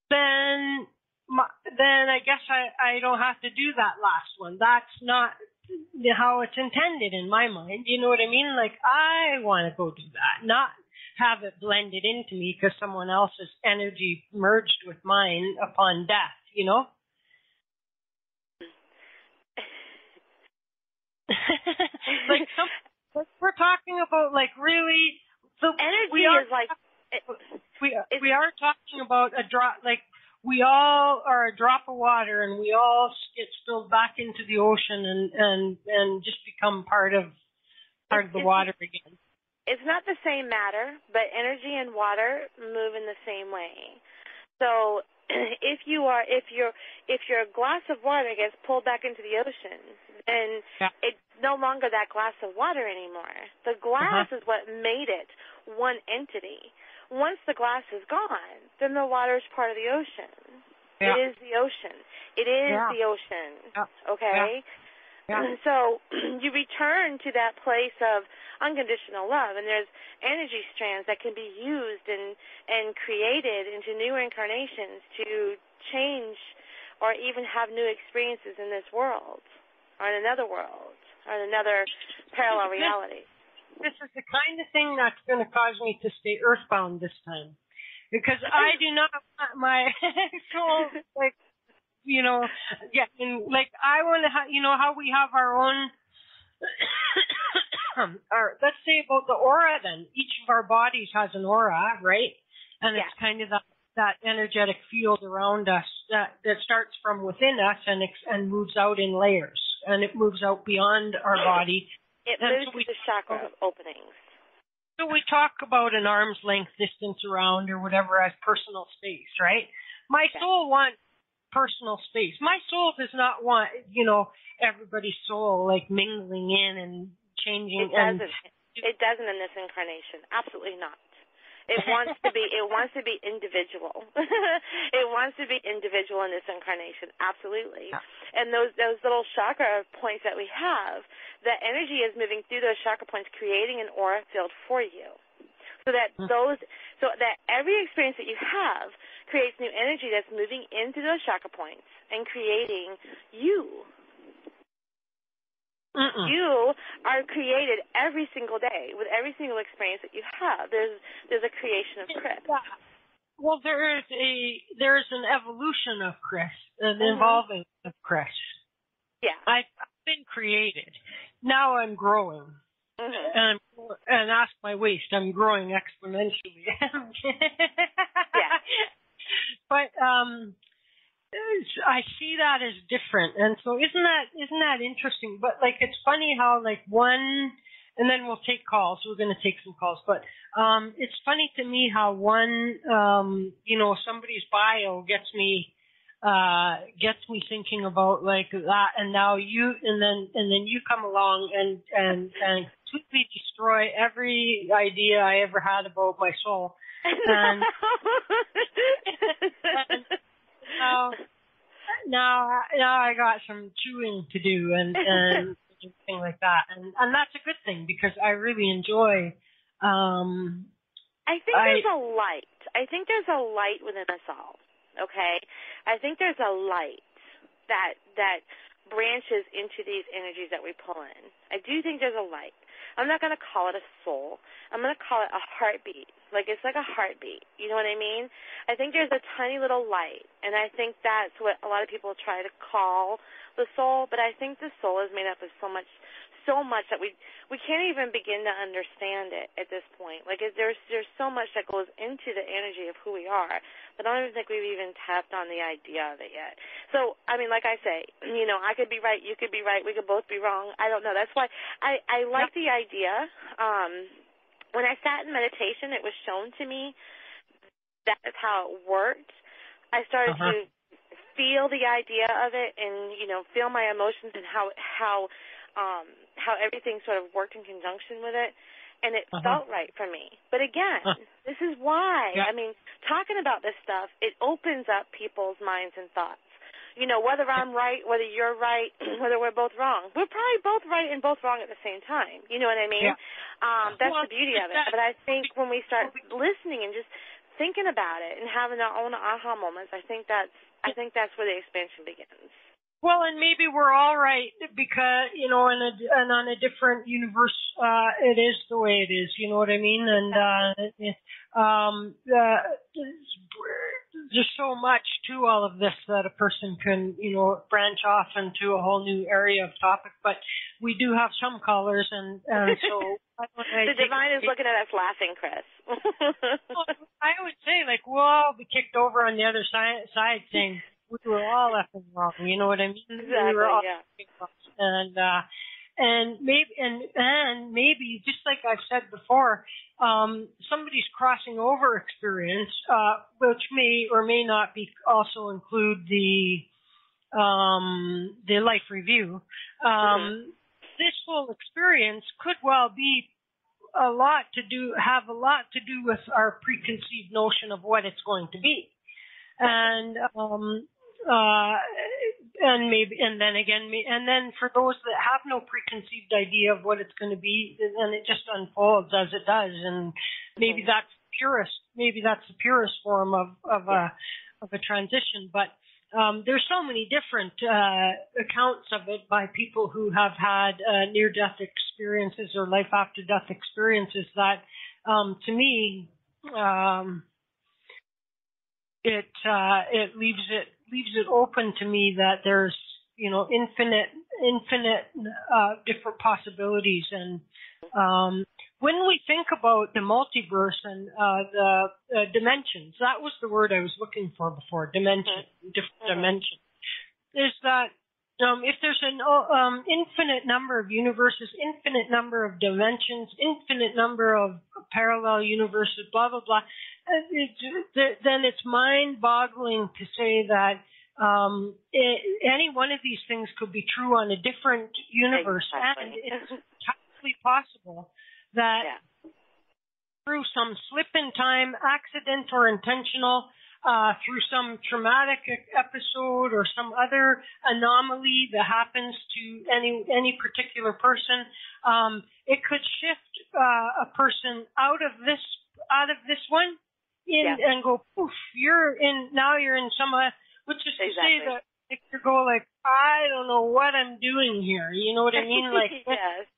then I guess I don't have to do that last one. That's not how it's intended in my mind. You know what I mean? Like, I want to go do that, not have it blended into me because someone else's energy merged with mine upon death, we're talking about really the energy is like we are talking about a drop, we all are a drop of water, and we all get spilled back into the ocean and just become part of the water again. It's not the same matter, but energy and water move in the same way. So if your glass of water gets pulled back into the ocean, then it's no longer that glass of water anymore. The glass is what made it one entity. Once the glass is gone, then the water is part of the ocean. Yeah. It is the ocean. It is the ocean. Yeah. Okay? Yeah. So you return to that place of unconditional love, and there's energy strands that can be used and created into new incarnations to change or even have new experiences in this world or in another world or in another parallel reality. This is the kind of thing that's going to cause me to stay earthbound this time. because I do not want my soul, like, getting, like, I want to, how we have our own, or let's say about the aura then. Each of our bodies has an aura, right? And it's kind of that energetic field around us that starts from within us and moves out in layers, and it moves out beyond our body. It moves to the chakra openings. So we talk about an arm's length distance around or whatever as personal space, right? My soul wants personal space. My soul does not want, everybody's soul like mingling in and changing. It doesn't in this incarnation. Absolutely not. It wants to be individual. It wants to be individual in this incarnation. Absolutely. Yeah. And those little chakra points that we have, the energy is moving through those chakra points, creating an aura field for you. So that every experience that you have creates new energy that's moving into those chakra points and creating you. You are created every single day with every single experience that you have. There's a creation of Chris. Yeah. Well, there's an evolution of Chris, an evolving of Chris. Yeah. I've been created. Now I'm growing. And ask my waist, I'm growing exponentially. Yeah. But I see that as different, and so isn't that interesting? But like, it's funny how like one, and then we'll take calls. We're going to take some calls, but it's funny to me how one, somebody's bio gets me thinking about like that, and now you, and then you come along and completely destroy every idea I ever had about my soul. And, Now I got some chewing to do and everything like that, and that's a good thing because I really enjoy. I think there's a light. I think there's a light within us all. Okay, I think there's a light that branches into these energies that we pull in. I do think there's a light. I'm not going to call it a soul. I'm going to call it a heartbeat. Like, it's like a heartbeat. You know what I mean? I think there's a tiny little light, and I think that's what a lot of people try to call the soul, but I think the soul is made up of so much that we can't even begin to understand it at this point. Like, there's so much that goes into the energy of who we are, but I don't even think we've even tapped on the idea of it yet. So, I mean, like I say, I could be right, you could be right, we could both be wrong. I don't know. That's why I like the idea. When I sat in meditation, it was shown to me that's how it worked. I started to feel the idea of it and, feel my emotions and how everything sort of worked in conjunction with it, and it felt right for me. But again, this is why, I mean, talking about this stuff, it opens up people's minds and thoughts. Whether I'm right, whether you're right, whether we're both wrong. We're probably both right and both wrong at the same time. You know what I mean? Yeah. That's the beauty of it. But I think when we start listening and just thinking about it and having our own aha moments, I think that's where the expansion begins. Well, and maybe we're all right because, and on a different universe, it is the way it is. You know what I mean? And there's so much to all of this that a person can, branch off into a whole new area of topic. But we do have some callers, and so the divine is looking at us laughing, Chris. Well, I would say, like, we'll all be kicked over on the other side saying, we were all effing wrong. You know what I mean? Exactly, we were all wrong. And maybe just like I've said before, somebody's crossing over experience, which may or may not be also include the life review. This whole experience could well be have a lot to do with our preconceived notion of what it's going to be. And then for those that have no preconceived idea of what it's going to be, then it just unfolds as it does, and maybe that's the purest form of a transition. But there's so many different accounts of it by people who have had near-death experiences or life after death experiences that, to me, it leaves it open to me that there's infinite different possibilities. And when we think about the multiverse and the dimensions, that was the word I was looking for before, dimension, different dimensions, is that if there's an infinite number of universes, infinite number of dimensions, infinite number of parallel universes, blah, blah, blah, then it's mind-boggling to say that any one of these things could be true on a different universe. Exactly. And it's entirely possible that through some slip in time, accident or intentional, through some traumatic episode or some other anomaly that happens to any particular person, it could shift a person out of this one and go poof. You're in some, which is to say that it could go like, I don't know what I'm doing here. You know what I mean? Like yes.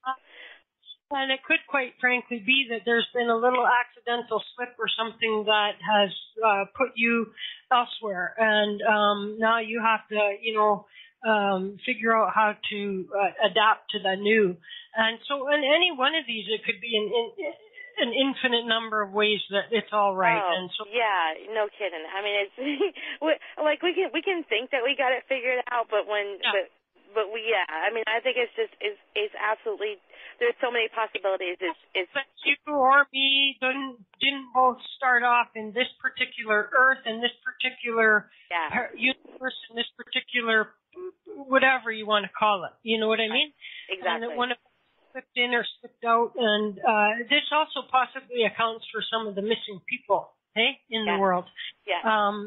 And it could, quite frankly, be that there's been a little accidental slip or something that has put you elsewhere, and now you have to, figure out how to adapt to the new. And so, in any one of these, it could be an infinite number of ways that it's all right. Oh, and so, yeah, no kidding. I mean, it's like we can think that we got it figured out, but I mean, I think it's absolutely. There's so many possibilities. But you or me didn't both start off in this particular Earth, in this particular universe, in this particular whatever you want to call it. You know what I mean? Exactly. And that one of them slipped in or slipped out, and this also possibly accounts for some of the missing people, in the world. Yeah. And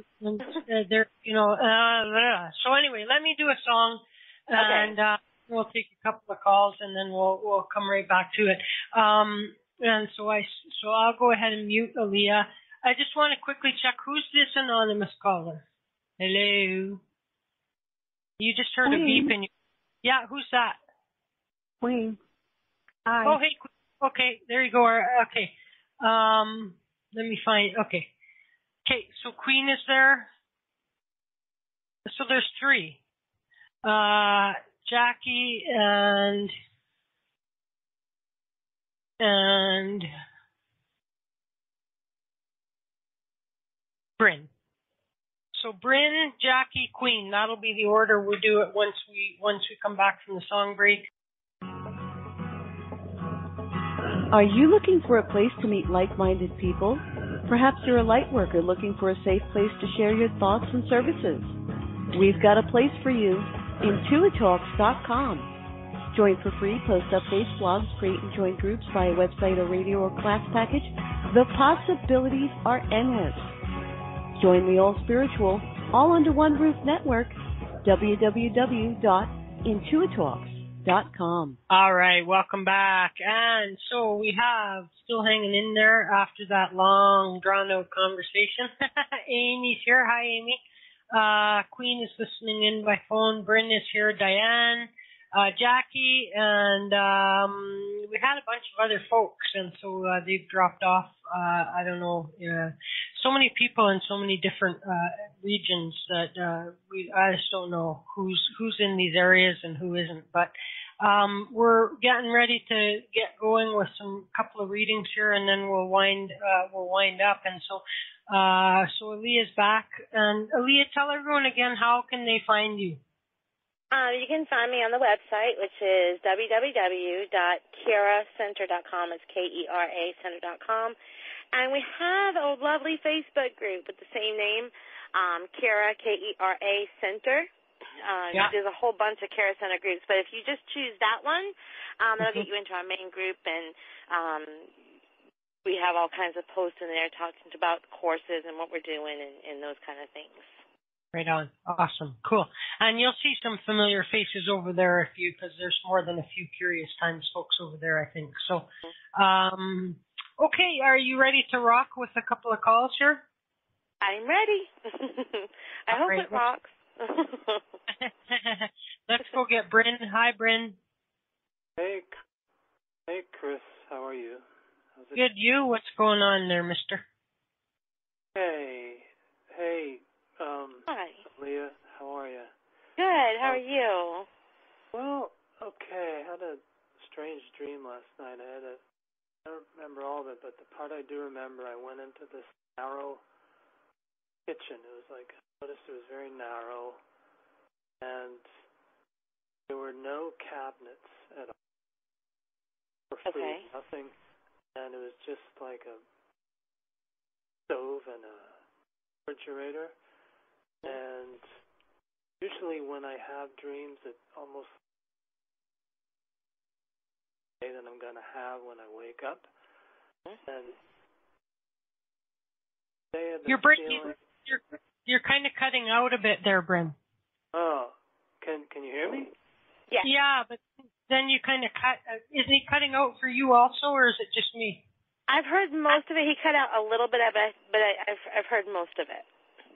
they're, so anyway, let me do a song, and we'll take a couple of calls, and then we'll come right back to it. And so I'll go ahead and mute Alea. I just want to quickly check, who's this anonymous caller? Hello. You just heard a beep in your... Yeah, who's that? Queen. Hi. Oh, hey, Queen. Okay, there you go. Okay. Let me find... Okay, so Queen is there. So there's three. Jackie and Bryn. So Bryn, Jackie, Queen. That'll be the order we'll do it once we come back from the song break. Are you looking for a place to meet like-minded people? Perhaps you're a light worker looking for a safe place to share your thoughts and services. We've got a place for you. Intuitalks.com. Join for free, post updates, blogs, create and join groups via website or radio or class package. The possibilities are endless. Join the all spiritual, all under one roof network, www.intuitalks.com. All right, welcome back. And so we have, still hanging in there after that long, drawn-out conversation. Amy's here. Hi, Amy. Queen is listening in by phone. Bryn is here. Diane, Jackie, and we had a bunch of other folks, and so they've dropped off. I don't know. So many people in so many different regions that I just don't know who's in these areas and who isn't. But we're getting ready to get going with some couple of readings here, and then we'll wind up. And so Alea's back. And Alea, tell everyone again, how can they find you? You can find me on the website, which is www.keracenter.com. It's KERA Center.com. And we have a lovely Facebook group with the same name, Kera, KERA Center. There's a whole bunch of Kera Center groups, but if you just choose that one, that'll get you into our main group, and we have all kinds of posts in there talking about courses and what we're doing and those kind of things. Right on. Awesome. Cool. And you'll see some familiar faces over there because there's more than a few Curious Times folks over there, I think. So, okay, are you ready to rock with a couple of calls here? I'm ready. I hope it rocks. Let's go get Bryn. Hi, Bryn. Hey, Chris. How are you? Good. You? What's going on there, mister? Hey, Hey, Hi. Leah, how are you? Good. How are you? Well, okay. I had a strange dream last night. I don't remember all of it, but the part I do remember, I went into this narrow kitchen. It was like, I noticed it was very narrow, and there were no cabinets at all. Okay. Nothing. And it was just like a stove and a refrigerator. And usually when I have dreams, it almost that I'm going to have when I wake up. And you're kind of cutting out a bit there, Bryn. Oh, can you hear me? Yeah. Yeah, but then you kind of cut. Isn't he cutting out for you also, or is it just me? I've heard most of it. He cut out a little bit of it, but I've heard most of it.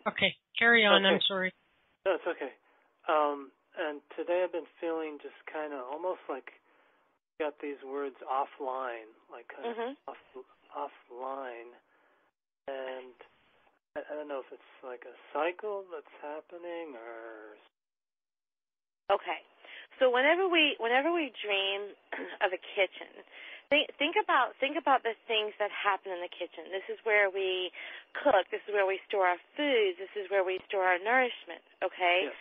Okay, carry on. Okay. I'm sorry. No, it's okay. And today I've been feeling just kind of almost like got these words offline, like kind of offline, and I don't know if it's like a cycle that's happening or. Okay, so whenever we dream of a kitchen, think about the things that happen in the kitchen. This is where we cook. This is where we store our foods. This is where we store our nourishment. Okay. Yes.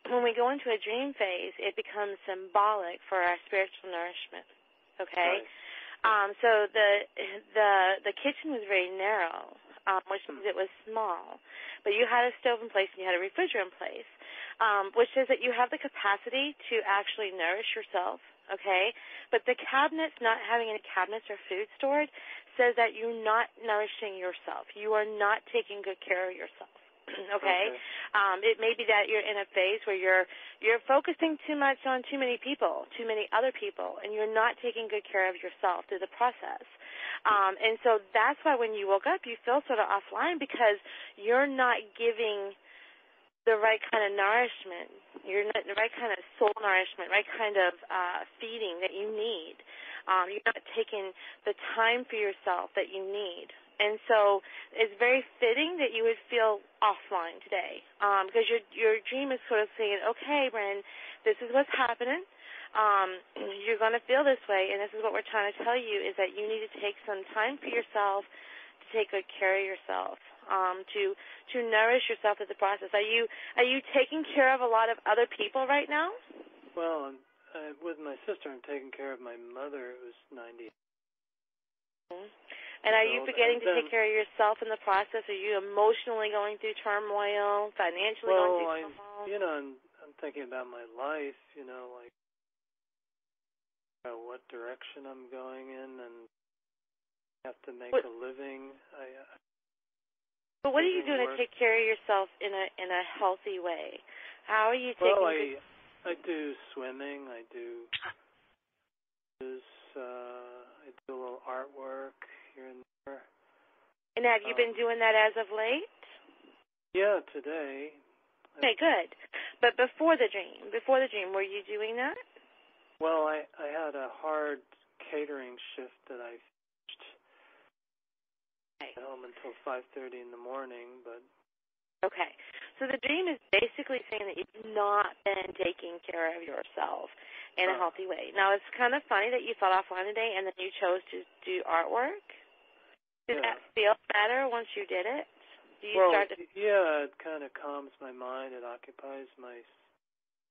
When we go into a dream phase, it becomes symbolic for our spiritual nourishment. Okay. Right. So the kitchen was very narrow, which means it was small, but you had a stove in place and you had a refrigerator in place, which says that you have the capacity to actually nourish yourself. Okay, but the cabinets, not having any cabinets or food stored, says that you're not nourishing yourself. You are not taking good care of yourself. Okay? It may be that you're in a phase where you're focusing too much on too many people, too many other people, and you're not taking good care of yourself through the process. And so that's why when you woke up, you feel sort of offline because you're not giving the right kind of nourishment, you're not the right kind of soul nourishment, right kind of feeding that you need. You're not taking the time for yourself that you need. And so it's very fitting that you would feel offline today because your dream is sort of saying, okay, Bryn, this is what's happening. You're going to feel this way, and this is what we're trying to tell you is that you need to take some time for yourself to take good care of yourself. To nourish yourself through the process. Are you taking care of a lot of other people right now? Well, with my sister, I'm taking care of my mother, who's 90. And are you forgetting to take care of yourself in the process? Are you emotionally going through turmoil, financially going through turmoil? I'm thinking about my life, like what direction I'm going in, and have to make a living. But what are you doing to take care of yourself in a healthy way? How are you taking? Well, I do swimming. I do a little artwork here and there. And have you been doing that as of late? Yeah, today. Okay, good. But before the dream, were you doing that? Well, I had a hard catering shift that I finished. Home until 5:30 in the morning, but okay. So the dream is basically saying that you've not been taking care of yourself in a healthy way. Now, it's kind of funny that you felt offline today and then you chose to do artwork. Did that feel better once you did it? Yeah, it kind of calms my mind. It occupies my.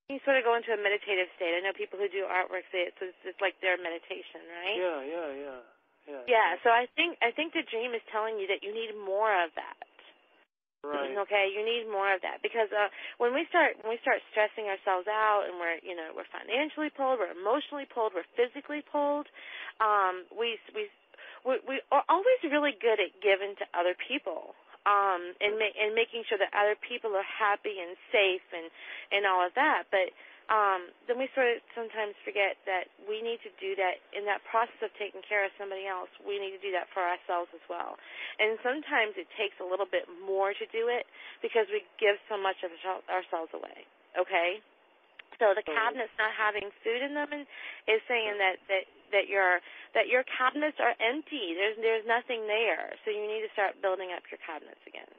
You sort of go into a meditative state. I know people who do artwork say it's like their meditation, right? Yeah. Yeah, so I think the dream is telling you that you need more of that. Right. Okay, you need more of that because when we start stressing ourselves out and we're financially pulled, we're emotionally pulled, we're physically pulled, we are always really good at giving to other people. And making sure that other people are happy and safe and all of that, but then we sort of sometimes forget that we need to do that in that process of taking care of somebody else. We need to do that for ourselves as well. And sometimes it takes a little bit more to do it because we give so much of ourselves away. Okay? So the cabinets not having food in them is saying that your cabinets are empty. There's nothing there. So you need to start building up your cabinets again.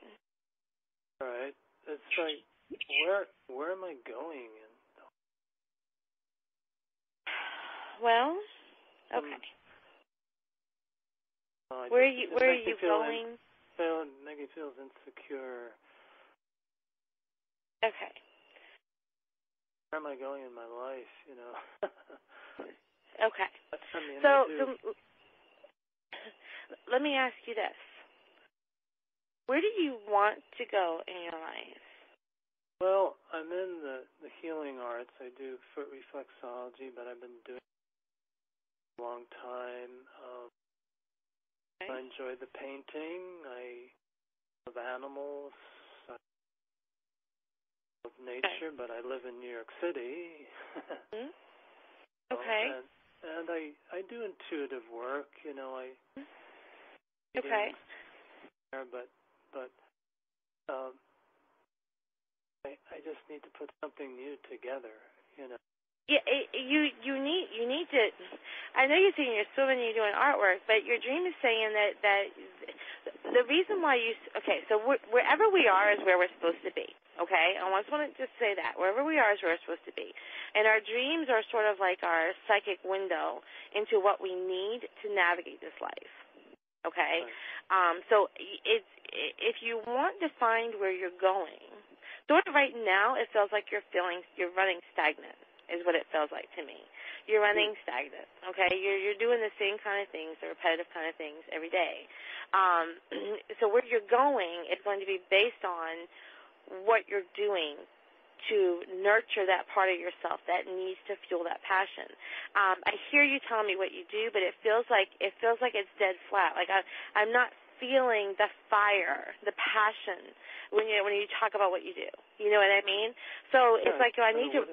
All right. It's like, where am I going? Well, okay. Where are you going? Make me feel insecure. Okay. Where am I going in my life, you know? Okay. I mean, so let me ask you this. Where do you want to go in your life? Well, I'm in the healing arts. I do foot reflexology, but I've been doing it a long time. Okay. I enjoy the painting. I love animals. I love nature, but I live in New York City. Mm-hmm. Okay. And I do intuitive work, you know. Okay. But I just need to put something new together, you know. Yeah, you need to. I know you're saying you're swimming and you're doing artwork, but your dream is saying that the reason why so wherever we are is where we're supposed to be. Okay, I just want to just say that wherever we are is where we're supposed to be, and our dreams are sort of like our psychic window into what we need to navigate this life. Okay, so if you want to find where you're going, sort of right now it feels like you're running stagnant. Is what it feels like to me. You're running stagnant, okay? You're doing the same kind of things, the repetitive kind of things every day. So where you're going is going to be based on what you're doing to nurture that part of yourself that needs to fuel that passion. I hear you telling me what you do, but it feels like it's dead flat. Like I'm not feeling the fire, the passion when you talk about what you do. You know what I mean? So it's like I need to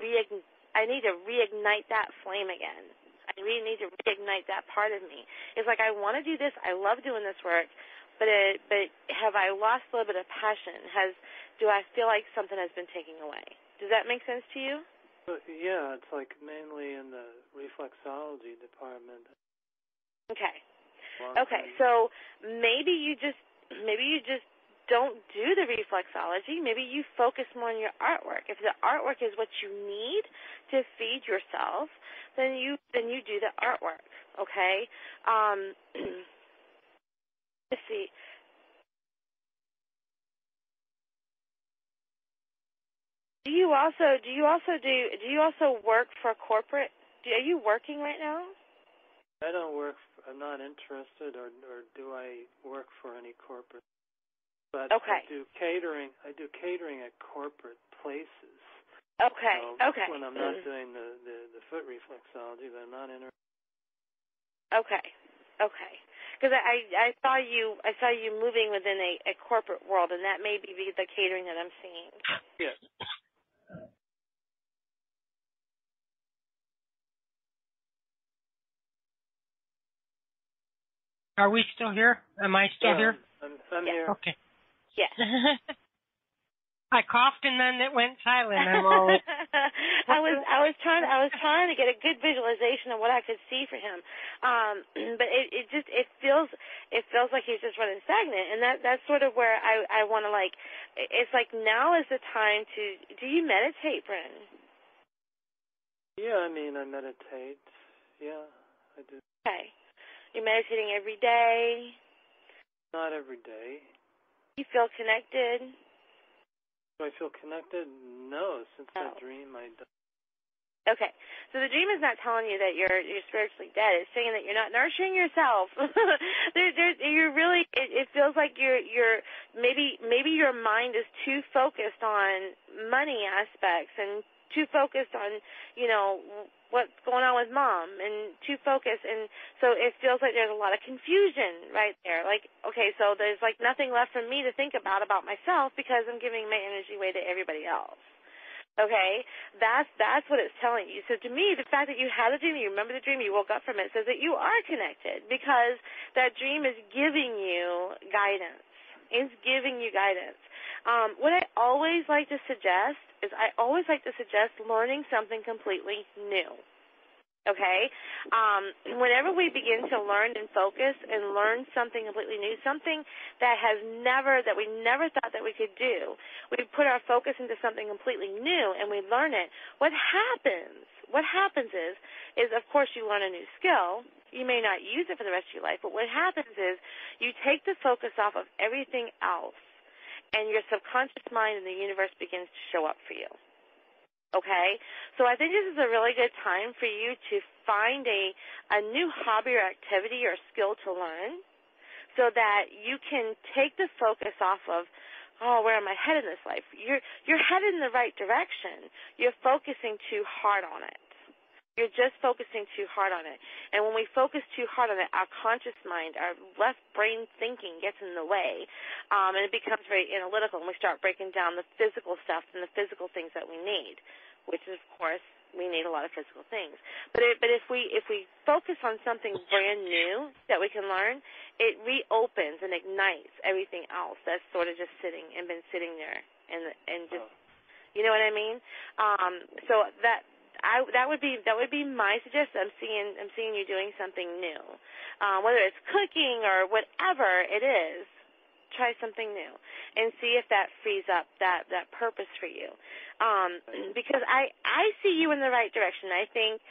reignite that flame again. I really need to reignite that part of me. It's like I want to do this. I love doing this work, but have I lost a little bit of passion? Do I feel like something has been taken away? Does that make sense to you? Yeah, it's like mainly in the reflexology department. Okay. Okay, so maybe you just don't do the reflexology. Maybe you focus more on your artwork. If the artwork is what you need to feed yourself, then you do the artwork. Okay. Let's see. Do you also work for corporate? Are you working right now? I don't work. I'm not interested, or do I work for any corporate? But okay. I do catering at corporate places. Okay. Okay. When I'm not doing the foot reflexology, but I'm not interested. Okay. Okay. Because I saw you moving within a corporate world, and that may be the catering that I'm seeing. Yes. Are we still here? Am I still here? I'm here. Okay. Yes. I coughed and then it went silent. I'm all like, I was trying to get a good visualization of what I could see for him, but it feels like he's just running stagnant, and that's sort of where I want to like. It's like now is the time to. Do you meditate, Bryn? Yeah, I mean I meditate. Yeah, I do. Okay, you're meditating every day. Not every day. You feel connected? Do I feel connected? No, since that dream I don't. Okay, so the dream is not telling you that you're spiritually dead. It's saying that you're not nurturing yourself. You're really. It feels like you're maybe your mind is too focused on money aspects and too focused on what's going on with mom and too focused, and so it feels like there's a lot of confusion right there. Like, okay, so there's like nothing left for me to think about myself because I'm giving my energy away to everybody else. Okay, that's what it's telling you. So to me, the fact that you had a dream, you remember the dream, you woke up from it, says that you are connected because that dream is giving you guidance. It's giving you guidance. What I always like to suggest is learning something completely new. Okay? Whenever we begin to learn and focus and learn something completely new, something that we never thought that we could do, we put our focus into something completely new and we learn it. What happens is of course you learn a new skill. You may not use it for the rest of your life, but what happens is you take the focus off of everything else and your subconscious mind and the universe begins to show up for you. Okay? So I think this is a really good time for you to find a new hobby or activity or skill to learn so that you can take the focus off of, where am I headed in this life? You're headed in the right direction. You're focusing too hard on it. You're just focusing too hard on it. And when we focus too hard on it, our conscious mind, our left brain thinking gets in the way, and it becomes very analytical, and we start breaking down the physical stuff and the physical things that we need, which is, of course, we need a lot of physical things. But if we focus on something brand new that we can learn, it reopens and ignites everything else that's sort of just been sitting there, and just, you know what I mean? So that would be my suggestion. I'm seeing you doing something new, whether it's cooking or whatever it is. Try something new and see if that frees up that purpose for you. Because I see you in the right direction. I think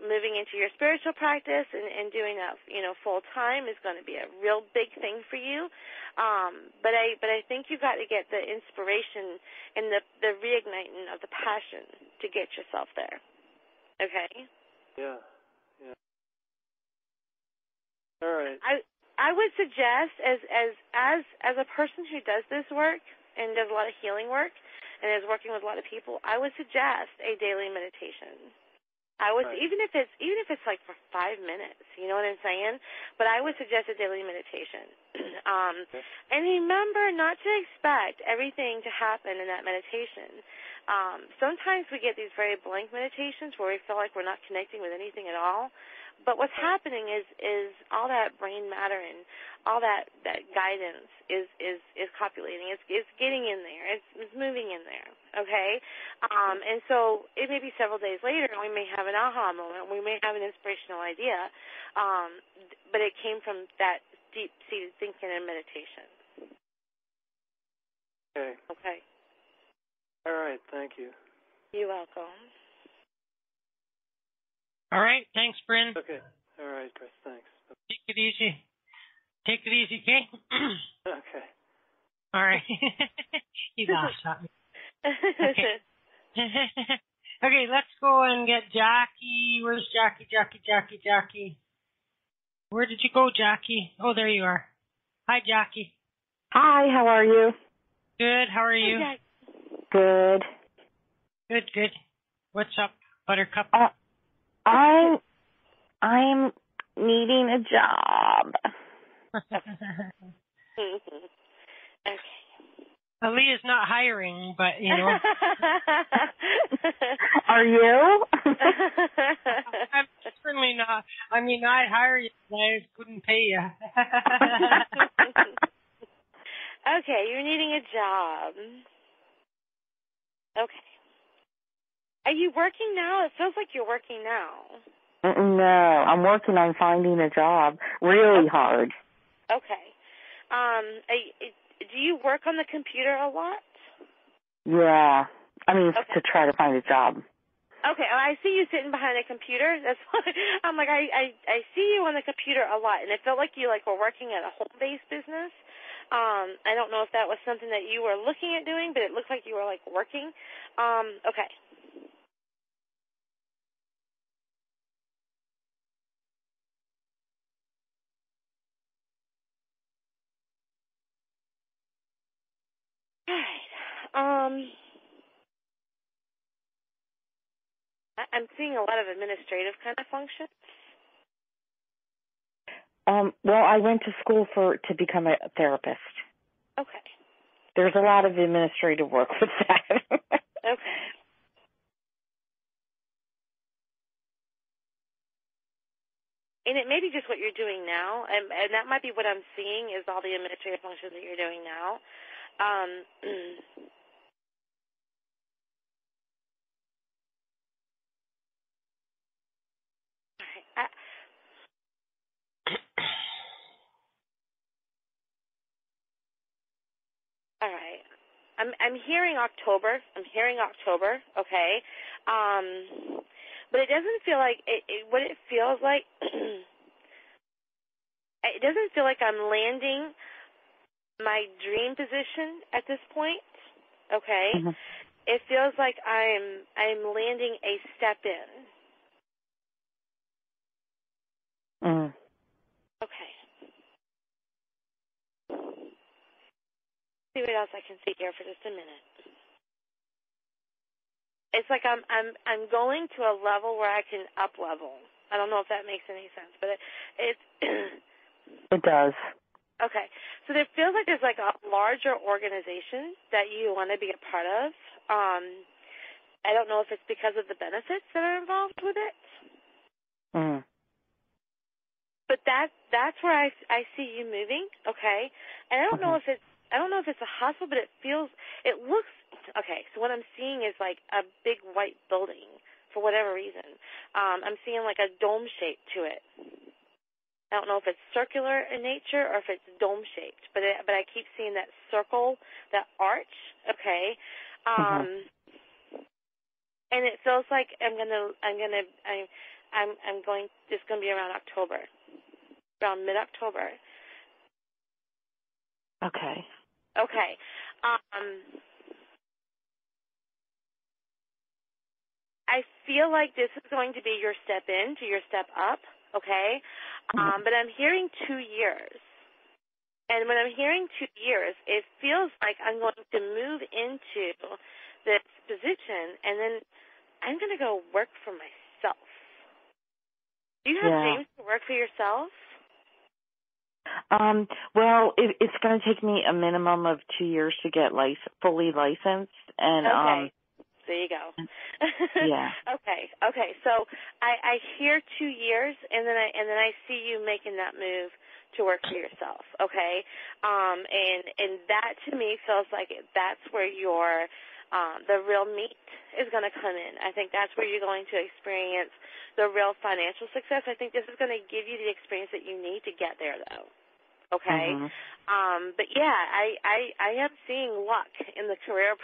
moving into your spiritual practice and doing that, full time is going to be a real big thing for you. But I think you've got to get the inspiration and the reigniting of the passion to get yourself there. Okay? Yeah. All right. I would suggest, as a person who does this work and does a lot of healing work and is working with a lot of people, I would suggest a daily meditation. Even if it's like for 5 minutes, you know what I'm saying? But I would suggest a daily meditation. And remember not to expect everything to happen in that meditation. Sometimes we get these very blank meditations where we feel like we're not connecting with anything at all. But what's happening is all that brain matter and all that guidance is copulating. It's getting in there. It's moving in there. Okay? And so it may be several days later and we may have an aha moment. We may have an inspirational idea. But it came from that deep-seated thinking and meditation. Okay. Okay. All right. Thank you. You're welcome. All right. Thanks, Bryn. Okay. All right, Chris. Thanks. Take it easy. Take it easy, okay? Okay. All right. He laughed at me. Okay. Okay, let's go and get Jackie. Where's Jackie? Jackie. Where did you go, Jackie? Oh, there you are. Hi, Jackie. Hi, how are you? Good. How are you? Hi, Good. Good. What's up, Buttercup? I'm needing a job. Okay. Alea's not hiring, but, Are you? I'm certainly not. I mean, I'd hire you, but I couldn't pay you. Okay, you're needing a job. Okay. Are you working now? It feels like you're working now. No, I'm working on finding a job really hard. Okay. Do you work on the computer a lot? Yeah. I mean, to try to find a job. Okay, I see you sitting behind a computer. That's why I'm like, I see you on the computer a lot, and it felt like you were working at a home-based business. I don't know if that was something that you were looking at doing, but it looked like you were working. Okay. All right. I'm seeing a lot of administrative kind of functions. Well, I went to school to become a therapist. Okay. There's a lot of administrative work with that. Okay. And it may be just what you're doing now, and that might be what I'm seeing is all the administrative functions that you're doing now. All right. I'm hearing October. Okay. But it doesn't feel like what it feels like. It doesn't feel like I'm landing my dream position at this point. Okay. Mm-hmm. It feels like I'm landing a step in. Mm. Okay. See what else I can see here for just a minute. It's like I'm going to a level where I can up level. I don't know if that makes any sense, but it It does. Okay. So there feels like there's like a larger organization that you want to be a part of. I don't know if it's because of the benefits that are involved with it. Mm. But that's where I see you moving, okay? And I don't know if it's a hustle, but it looks okay. So what I'm seeing is like a big white building for whatever reason. I'm seeing like a dome shape to it. I don't know if it's circular in nature or if it's dome shaped, but I keep seeing that circle, that arch, okay? And it feels like it's going to be around October. Around mid-October. Okay. Okay. I feel like this is going to be your step in to your step up, okay? But I'm hearing 2 years. And when I'm hearing 2 years, it feels like I'm going to move into this position, and then I'm going to go work for myself. Do you have dreams to work for yourself? Well, it's going to take me a minimum of 2 years to get fully licensed, and okay. There you go. Yeah. Okay. So I hear 2 years, and then I see you making that move to work for yourself. Okay. And that to me feels like that's where your the real meat is going to come in. I think that's where you're going to experience the real financial success. I think this is going to give you the experience that you need to get there, though. Okay. But yeah, I am seeing luck in the career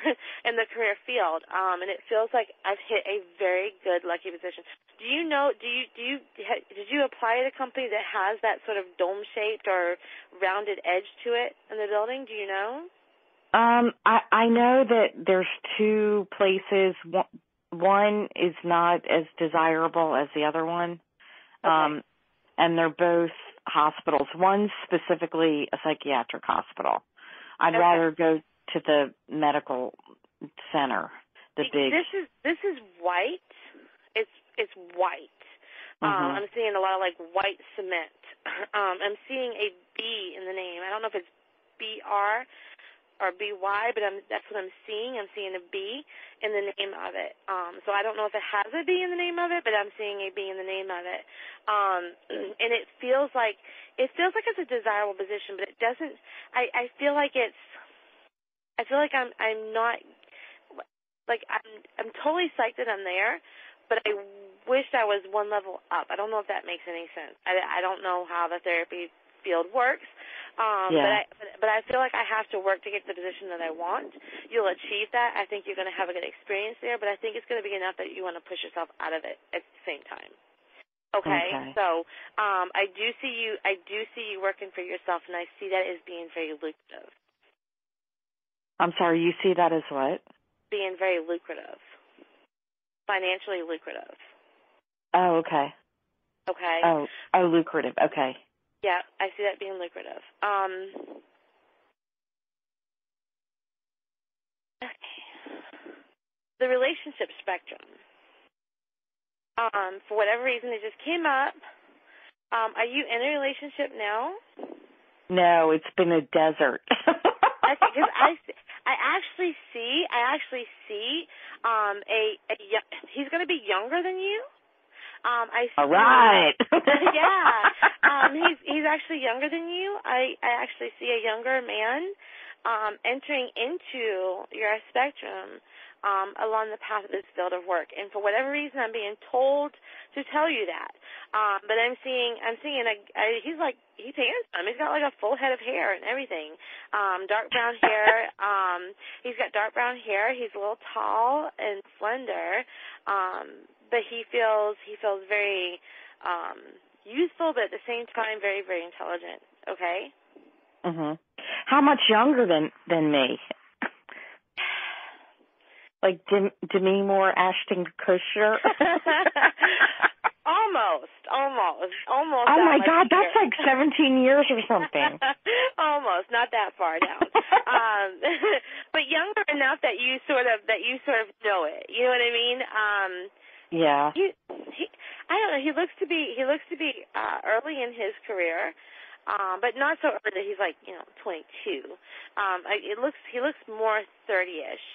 field, and it feels like I've hit a very good lucky position. Did you apply at a company that has that sort of dome shaped or rounded edge to it in the building? Do you know? I know that there's 2 places. One is not as desirable as the other one. Okay. And they're both hospitals. One's specifically a psychiatric hospital. I'd rather go to the medical center. This is white. It's white. I'm seeing a lot of like white cement. I'm seeing a B in the name. I don't know if it's BR or BY, but that's what I'm seeing. I'm seeing a B in the name of it. So I don't know if it has a B in the name of it, but I'm seeing a B in the name of it. And it feels like it's a desirable position, but it doesn't. I feel like I'm not like I'm totally psyched that I'm there, but I wish I was one level up. I don't know if that makes any sense. I don't know how the therapy field works. But I feel like I have to work to get the position that I want. You'll achieve that. I think you're going to have a good experience there, but I think it's going to be enough that you want to push yourself out of it at the same time. Okay. So I do see you working for yourself, and I see that as being very lucrative. I'm sorry, you see that as what? Being very lucrative, financially lucrative. Oh, okay. Okay. Oh, lucrative. Okay. Yeah, I see that being lucrative. Okay. The relationship spectrum. For whatever reason, it just came up. Are you in a relationship now? No, it's been a desert. Because I actually see he's going to be younger than you. I see, all right. Yeah. He's actually younger than you. I actually see a younger man entering into your spectrum. along the path of this field of work. And for whatever reason, I'm being told to tell you that. But I'm seeing he's handsome. He's got like a full head of hair and everything. Dark brown hair. He's got dark brown hair. He's a little tall and slender. But he feels very youthful, but at the same time very, very intelligent. Okay? Mhm. How much younger than me? Like Demi Moore, Ashton Kutcher? Almost. Oh my God, that's like 17 years or something. Almost, not that far down. But younger enough that you sort of know it. You know what I mean? Yeah. I don't know. He looks to be early in his career, but not so early that he's 22. He looks more 30ish,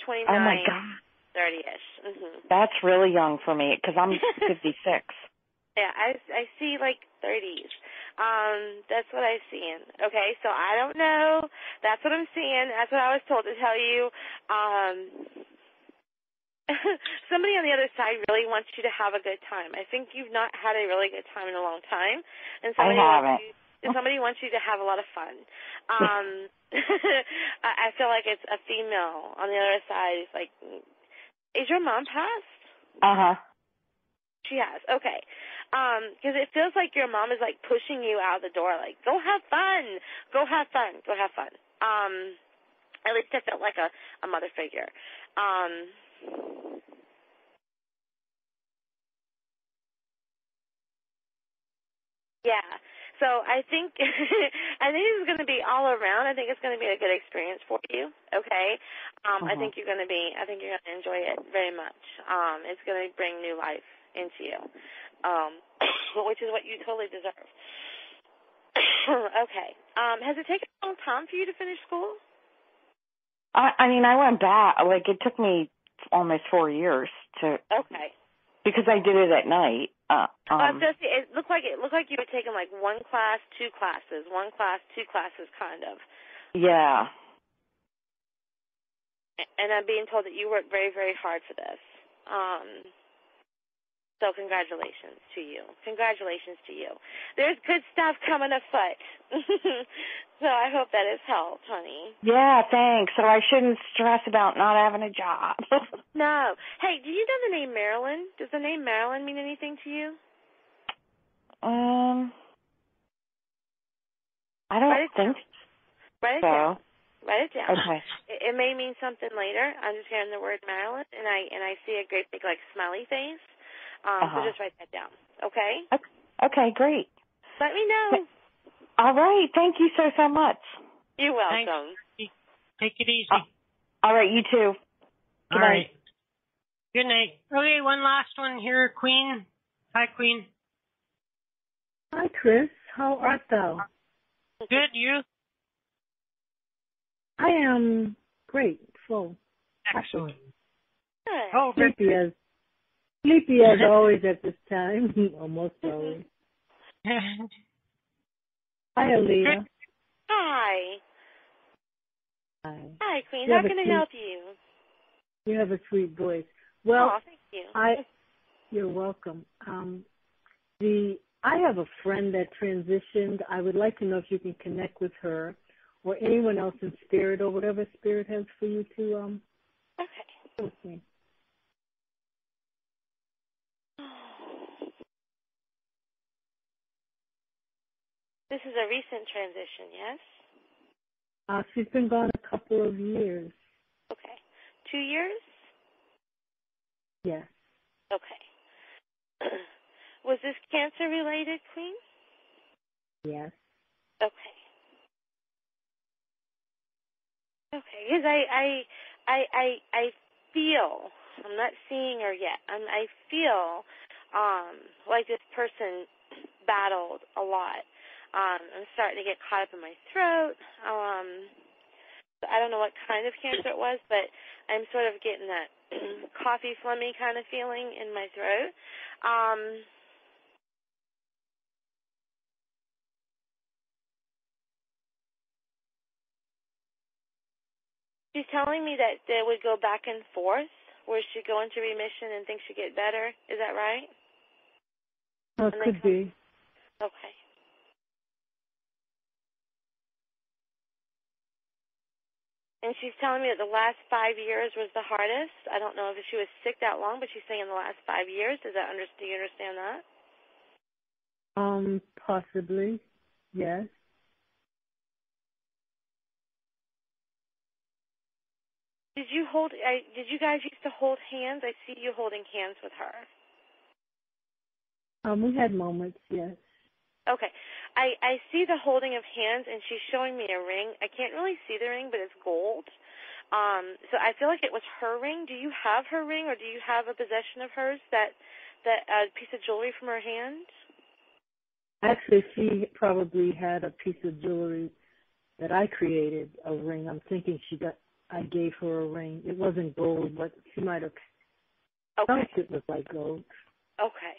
29. Oh my God. 30ish. Mm-hmm. That's really young for me because I'm 56. Yeah, I see 30s. That's what I'm seeing. Okay, so I don't know. That's what I'm seeing. That's what I was told to tell you. Somebody on the other side really wants you to have a good time. I think you've not had a really good time in a long time, and somebody wants you to have a lot of fun. I feel like it's a female on the other side. It's like, is your mom passed? Uh-huh. She has. Okay. Because it feels like your mom is pushing you out the door, go have fun, go have fun, go have fun. At least I felt like a mother figure. Yeah. So I think this is going to be all around. I think it's going to be a good experience for you. Okay. I think you're going to enjoy it very much. It's going to bring new life into you, which is what you totally deserve. Okay. Has it taken a long time for you to finish school? I went back. It took me almost 4 years to. Okay. Because I did it at night. It looked like you were taking one class, two classes, one class, two classes, kind of. Yeah. And I'm being told that you worked very, very hard for this. So congratulations to you. Congratulations to you. There's good stuff coming afoot. So I hope that has helped, honey. Yeah, thanks. So I shouldn't stress about not having a job. No. Hey, do you know the name Marilyn? Does the name Marilyn mean anything to you? I don't think so. Write it down. Write it down. Okay. It may mean something later. I'm just hearing the word Marilyn, and I see a great big smiley face. So just write that down. Okay? Okay, great. Let me know. All right. Thank you so much. You're welcome. Thanks. Take it easy. All right, you too. Good night. Right. Good night. Okay, one last one here, Queen. Hi, Queen. Hi, Chris. How art thou? Good, you? I am grateful. Excellent. Good. Oh, Sleepy as always at this time. Almost always. Hi, Alea. Hi. Hi. Hi, Queen. How can I help you? You have a sweet voice. Well, thank you. You're welcome. I have a friend that transitioned. I would like to know if you can connect with her or anyone else in spirit or whatever spirit has for you to Okay. with me. This is a recent transition, yes? She's been gone a couple of years. Okay. 2 years? Yes. Okay. Was this cancer related, Queen? Yes. Okay. Okay, because I feel, I'm not seeing her yet, I feel like this person battled a lot. I'm starting to get caught up in my throat. I don't know what kind of cancer it was, but I'm sort of getting that coffee phlegmy kind of feeling in my throat. She's telling me that they would go back and forth, where she'd go into remission and things should get better. Is that right? Oh, it could be. Okay. And she's telling me that the last 5 years was the hardest. I don't know if she was sick that long, but she's saying in the last 5 years. Do you understand that? Possibly, yes. Did you guys used to hold hands? I see you holding hands with her. We had moments, yes. Okay. I see the holding of hands, and she's showing me a ring. I can't really see the ring, but it's gold. So I feel like it was her ring. Do you have her ring, or do you have a possession of hers, that piece of jewelry from her hand? Actually, she probably had a piece of jewelry that I created, a ring. I'm thinking I gave her a ring. It wasn't gold, but she might have felt it was like gold. Okay.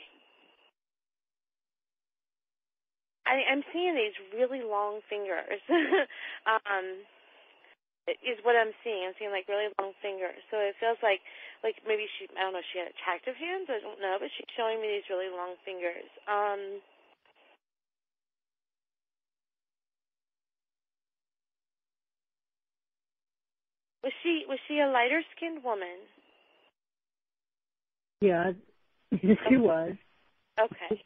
I'm seeing these really long fingers. Is what I'm seeing. I'm seeing like really long fingers. So it feels like maybe I don't know if she had attractive hands, I don't know, but she's showing me these really long fingers. Was she a lighter skinned woman? Yeah, she was. Okay.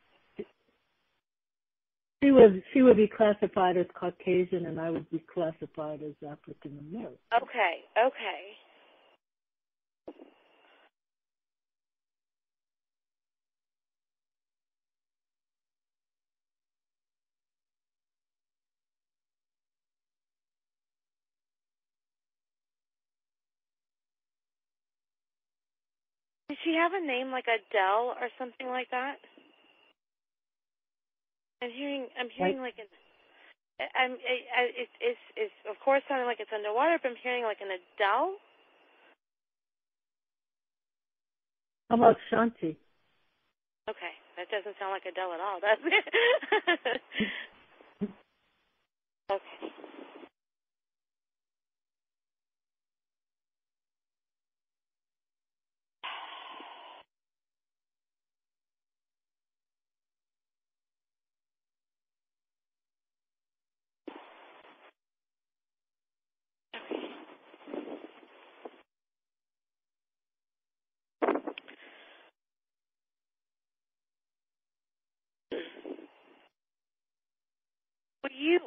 She would be classified as Caucasian, and I would be classified as African American. Okay. Did she have a name like Adele or something like that? I'm hearing like an. It's of course sounding like it's underwater, but I'm hearing like an Adele. How about Shanti? Okay, that doesn't sound like Adele at all, does it? Okay.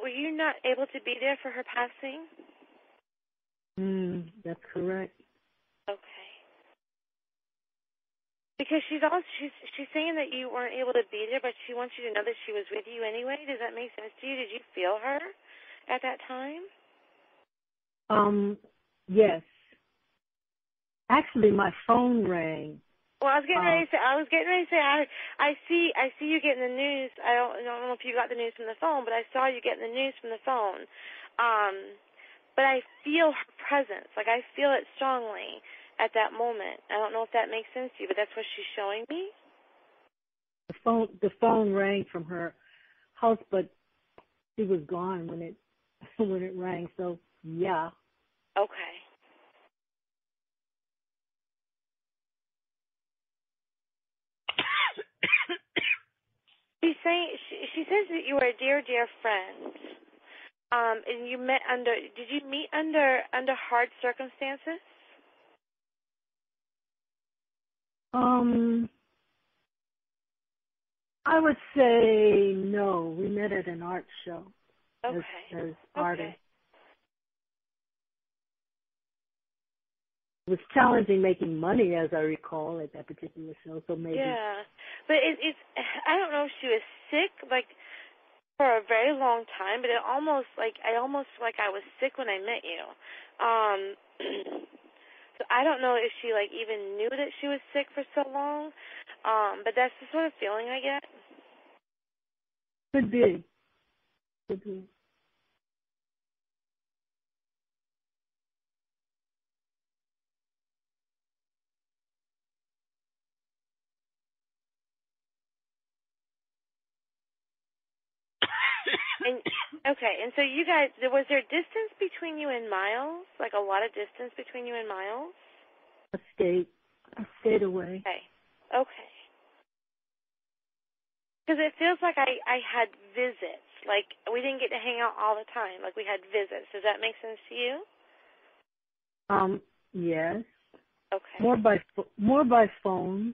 Were you not able to be there for her passing? That's correct. Okay. Because she's saying that you weren't able to be there, but she wants you to know that she was with you anyway. Does that make sense to you? Did you feel her at that time? Yes. Actually, my phone rang. Well, I was getting ready to say. I see you getting the news. I don't know if you got the news from the phone, but I saw you getting the news from the phone. But I feel her presence. Like I feel it strongly at that moment. I don't know if that makes sense to you, but that's what she's showing me. The phone rang from her house, but she was gone when it rang. So yeah. Okay. She's saying she says that you were a dear friend, and you met did you meet under hard circumstances? I would say no. We met at an art show. Okay. As artists. It was challenging making money, as I recall, at that particular show. So maybe. Yeah, but it's. I don't know if she was sick, like for a very long time, but I almost I was sick when I met you. So I don't know if she like even knew that she was sick for so long. But that's the sort of feeling I get. Could be. Could be. Okay, and so you guys, was there distance between you and Miles? Like a lot of distance between you and Miles? I stayed away. Okay. Because it feels like I had visits. Like we didn't get to hang out all the time. Like we had visits. Does that make sense to you? Yes. Okay. More by phone.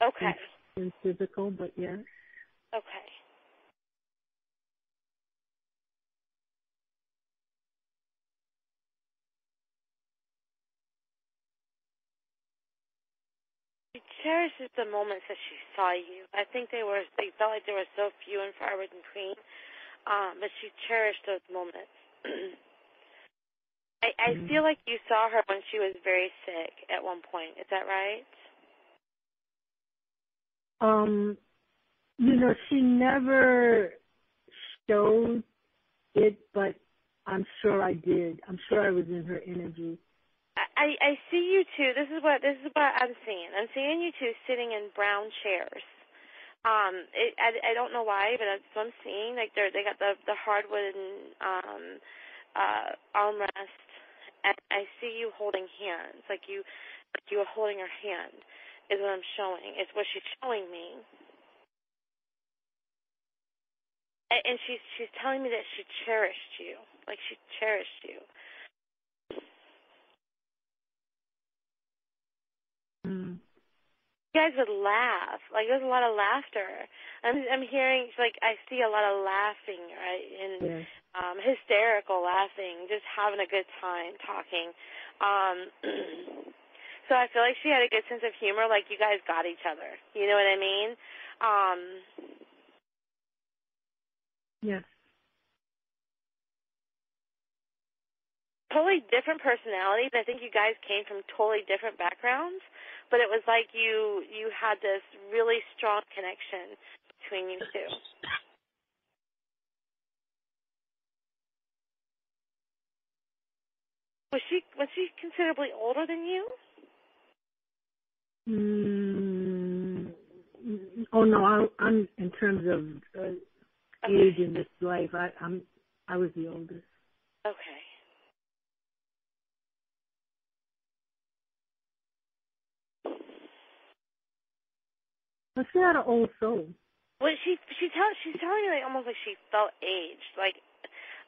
Okay. Than physical, but yes. Okay. She cherishes the moments that she saw you. I think they felt like they were so few and far between. But she cherished those moments. I feel like you saw her when she was very sick at one point. Is that right? She never showed it, but I'm sure I did. I'm sure I was in her energy. I see you two. This is what I'm seeing. I'm seeing you two sitting in brown chairs. I don't know why, but that's what I'm seeing. Like they got the hardwood armrest, and I see you holding hands, like you were holding her hand. Is what I'm showing. It's what she's showing me. And she's telling me that she cherished you, like she cherished you. Mm. You guys would laugh, like there's a lot of laughter. I'm hearing, like I see a lot of laughing, right, and yes. Hysterical laughing, just having a good time talking. So I feel like she had a good sense of humor, like you guys got each other. You know what I mean? Yes. Totally different personalities. I think you guys came from totally different backgrounds, but it was like you had this really strong connection between you two. Was she considerably older than you? Oh no, I'm in terms of age in this life. I was the oldest. Okay. But she had an old soul. Well, she's telling me like almost like she felt aged. Like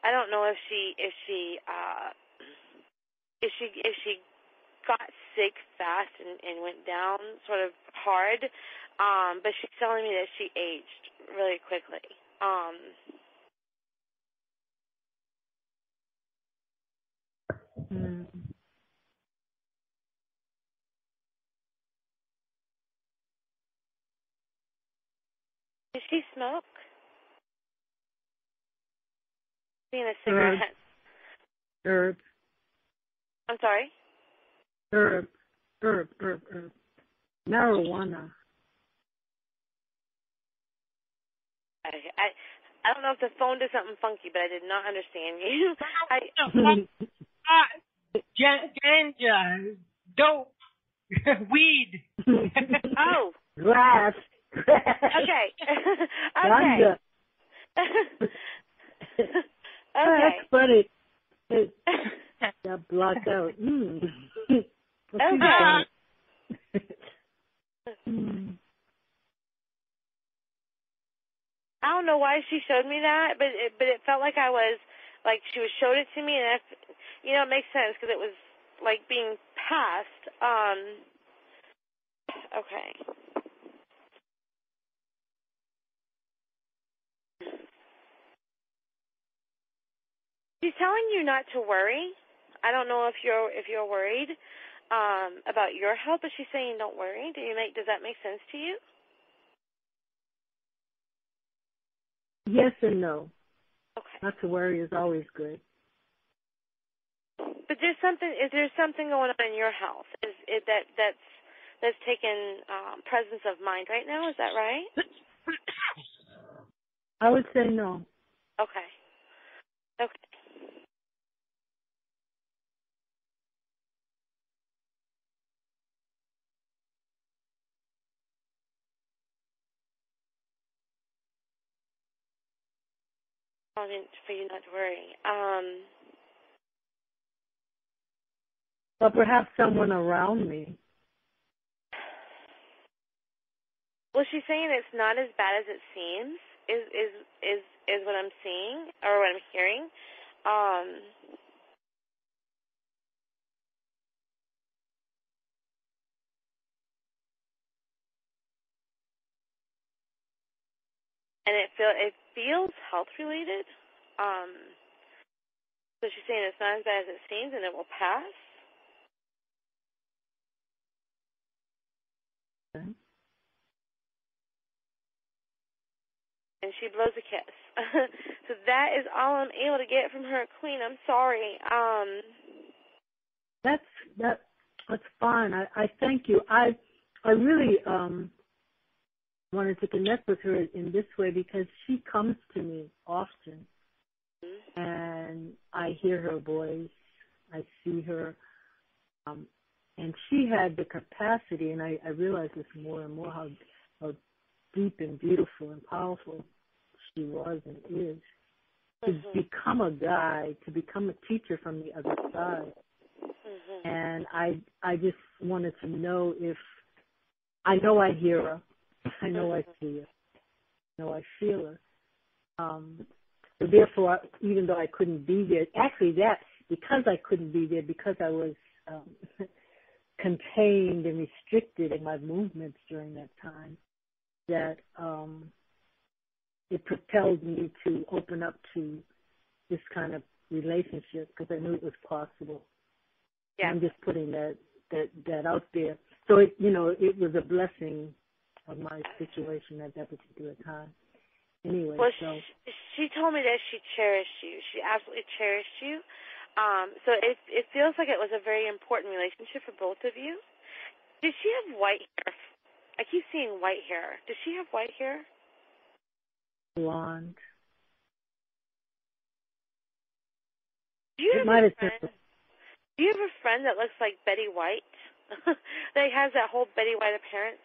I don't know if she got sick fast and went down sort of hard, but she's telling me that she aged really quickly. Did she smoke? Being a cigarette. Herb. I'm sorry? Herb. Marijuana. I don't know if the phone did something funky, but I did not understand you. Ganja, dope, weed. Oh. Grass. Okay. Ganja. Okay. That's funny. Got blocked out. Okay. I don't know why she showed me that, but it felt like I was, like she showed it to me, and it makes sense because it was like being passed. Okay. She's telling you not to worry. I don't know if you're worried about your health, but she's saying don't worry. Does that make sense to you? Yes and no. Okay. Not to worry is always good. But is there something going on in your health? That's taken presence of mind right now? Is that right? I would say no. Okay. Okay. for you not to worry. But perhaps someone around me. Well, she's saying it's not as bad as it seems. Is what I'm seeing or what I'm hearing. And it feels health related. So she's saying it's not as bad as it seems, and it will pass. Okay. And she blows a kiss. So that is all I'm able to get from her, Queen. I'm sorry. That's fine. I thank you. I really wanted to connect with her in this way because she comes to me often, and I hear her voice. I see her, and she had the capacity, and I realize this more and more how deep and beautiful and powerful she was and is, to become a guide, to become a teacher from the other side. And I just wanted to know if, I know I hear her, I know I see her, I know I feel her. So therefore, even though I couldn't be there, actually because I couldn't be there, because I was contained and restricted in my movements during that time, that it propelled me to open up to this kind of relationship because I knew it was possible. Yeah. I'm just putting that out there. So it was a blessing of my situation at that particular time. Anyway, well, so she told me that she cherished you. She absolutely cherished you. So it feels like it was a very important relationship for both of you. Did she have white hair? I keep seeing white hair. Does she have white hair? Blonde. Do you have a friend that looks like Betty White? That has that whole Betty White appearance?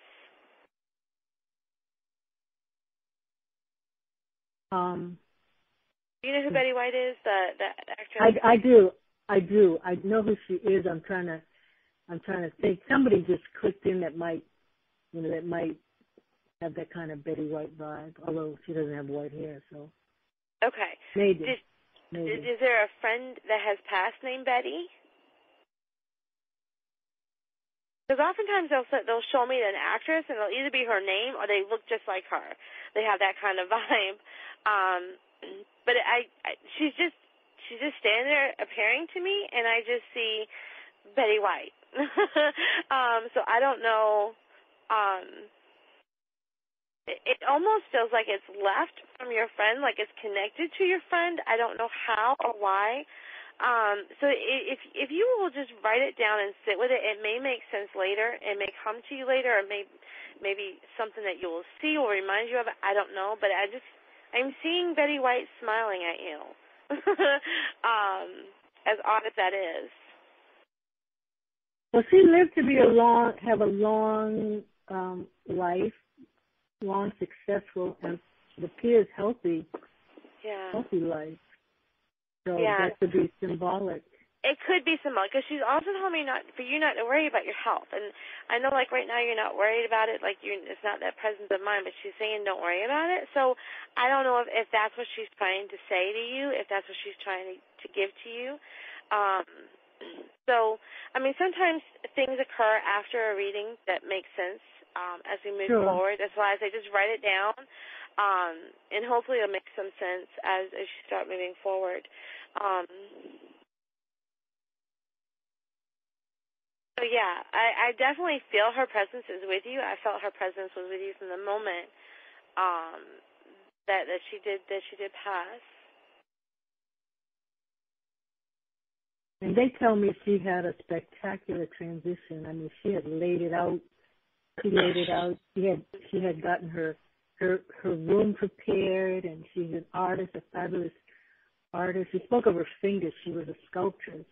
Do you know who Betty White is? The actress? I do. I know who she is. I'm trying to think. Somebody just clicked in that might have that kind of Betty White vibe, although she doesn't have white hair, so. Okay. Maybe. Is there a friend that has passed named Betty? Because oftentimes they'll show me an actress, and it'll either be her name or they look just like her. They have that kind of vibe. But she's just standing there appearing to me, and I just see Betty White. So I don't know. It almost feels like it's left from your friend, like it's connected to your friend. I don't know how or why. So if you will just write it down and sit with it, it may make sense later. It may come to you later, or maybe something that you will see will remind you of it. I don't know, but I'm seeing Betty White smiling at you. As odd as that is. Well, she lived to have a long life, long, successful, and it appears healthy life. So that could be symbolic. It could be symbolic, because she's also telling me for you not to worry about your health. And I know, like, right now you're not worried about it, like it's not that presence of mind, but she's saying don't worry about it. So I don't know if that's what she's trying to say to you, if that's what she's trying to give to you. So, I mean, sometimes things occur after a reading that make sense as we move forward. That's why I say just write it down, and hopefully it'll make some sense as you start moving forward. So yeah, I definitely feel her presence is with you. I felt her presence was with you from the moment that she did pass. And they tell me she had a spectacular transition. I mean, she had laid it out. She had gotten her room prepared, and she's an artist, a fabulous artist. She spoke of her fingers. She was a sculptress.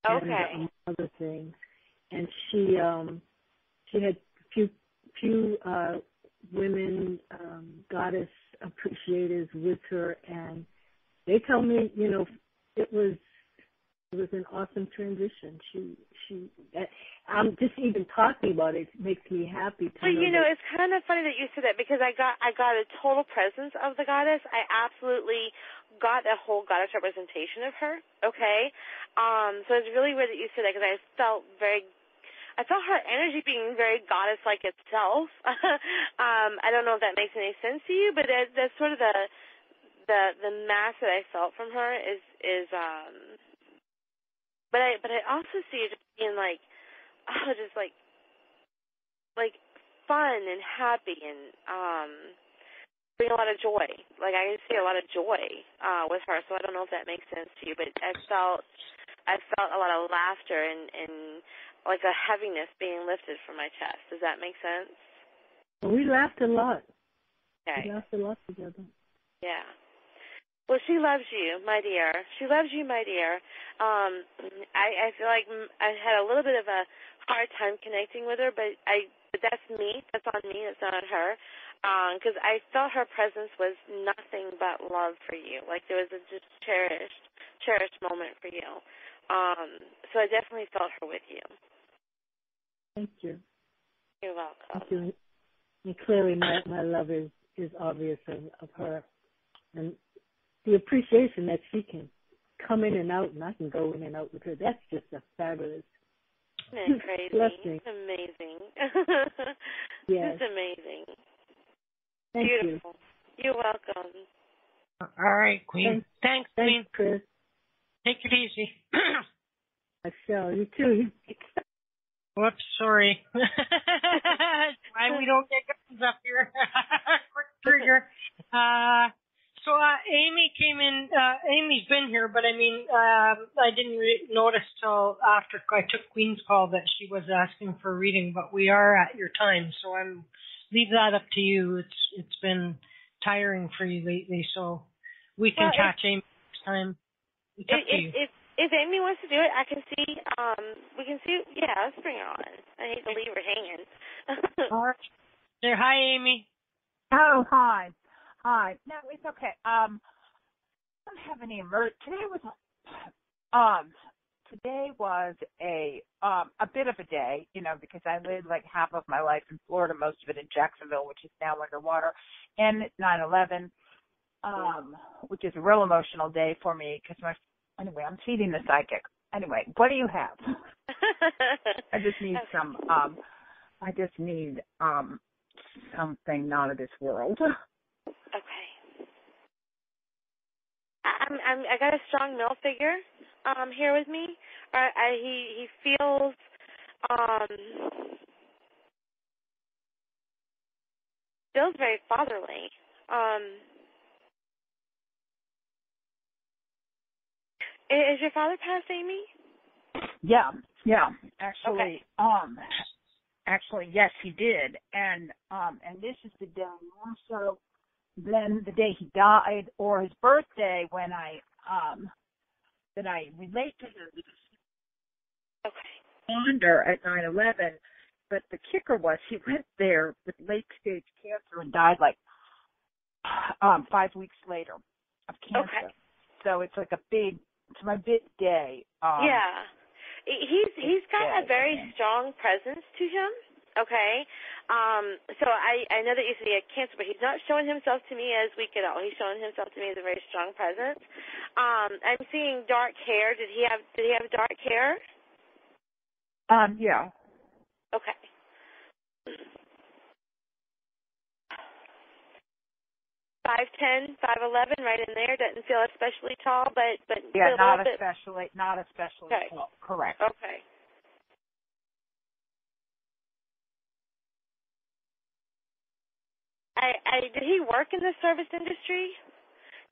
Okay. And other things. And she had few women, goddess appreciators with her, and tell me, it was an awesome transition. I'm just even talking about it makes me happy to know. It's kind of funny that you said that because I got a total presence of the goddess. I absolutely got a whole goddess representation of her. Okay, so it's really weird that you said that because I felt her energy being very goddess-like itself. I don't know if that makes any sense to you, but that's sort of the mass that I felt from her is but I also see it being like fun and happy and bring a lot of joy. Like I see a lot of joy with her, so I don't know if that makes sense to you, but I felt a lot of laughter and like a heaviness being lifted from my chest. Does that make sense? We laughed a lot. Okay. We laughed a lot together. Yeah. Well, she loves you, my dear. She loves you, my dear. I feel like I had a little bit of a hard time connecting with her, but that's me. That's on me. It's not on her. Because I felt her presence was nothing but love for you. Like there was a just cherished moment for you. So I definitely felt her with you. Thank you. You're welcome. Thank you. And clearly my love is obvious of her. And the appreciation that she can come in and out and I can go in and out with her, that's just a fabulous Isn't it crazy? blessing. It's amazing. Yes. It's amazing. Thank Beautiful. You're welcome. All right, Queen. Thanks, Queen. Thanks, Chris. Take it easy. I shall. You too. Whoops, sorry. Why we don't get guns up here. Quick trigger. So Amy came in. Amy's been here, but I didn't notice till after I took Queen's call that she was asking for a reading. But we are at your time, so leave that up to you. It's been tiring for you lately, so we can catch Amy next time. It's up to you. If Amy wants to do it, I can see. We can see. Yeah, let's bring her on. I hate to leave her hanging. All right. Say hi, Amy. Oh, hi. No, it's okay. I don't have any Today was a bit of a day, because I lived like half of my life in Florida, most of it in Jacksonville, which is now underwater, and 9/11, which is a real emotional day for me because anyway, I'm feeding the psychic. Anyway, what do you have? I just need something not of this world. Okay. I got a strong male figure here with me. He feels very fatherly. Is your father passed, Amy? Yeah. Actually, okay. Actually, yes, he did, and this is the day also. Then the day he died, or his birthday, when I relate to him because wonder at 9/11. But the kicker was he went there with late-stage cancer and died like 5 weeks later of cancer. Okay. So it's like it's my big day. Yeah. He's got a very strong presence to him. Okay. So I know that you said he had cancer, but he's not showing himself to me as weak at all. He's showing himself to me as a very strong presence. I'm seeing dark hair. Did he have dark hair? Yeah. Okay. 5'10", 5'11", right in there. Doesn't feel especially tall, but yeah, not especially okay. Tall. Correct. Okay. Did he work in the service industry?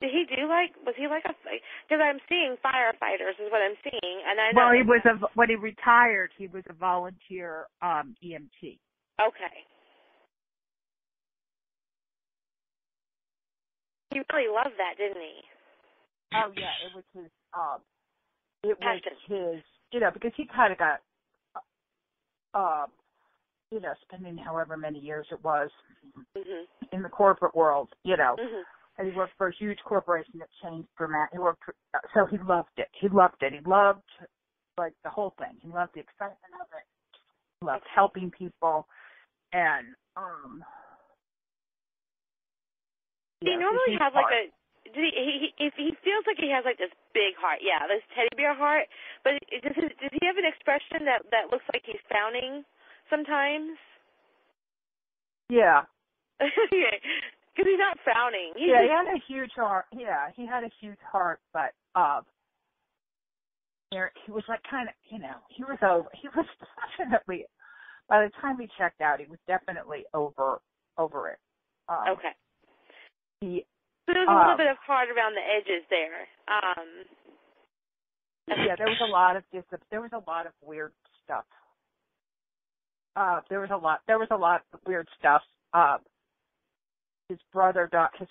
Did he was he like because I'm seeing firefighters is what I'm seeing, and I know. Well, when he retired, he was a volunteer EMT. Okay. He really loved that, didn't he? Oh yeah, it was his. Passion. Was his, because he kind of got, spending however many years it was in the corporate world, Mm-hmm. and he worked for a huge corporation that changed dramatically. So he loved it. He loved it. He loved, like, the whole thing. He loved the excitement of it. He loved helping people. And, he normally has, like, if he feels like he has, like, this big heart. Yeah, this teddy bear heart. But does he have an expression that looks like he's frowning sometimes? Yeah. Because he's not frowning. He had a huge heart. Yeah, he had a huge heart, but he was like kind of, he was over. He was definitely, by the time he checked out, he was definitely over it. Okay. So there was a little bit of heart around the edges there. Yeah, there was a lot of weird stuff. There was a lot of weird stuff. His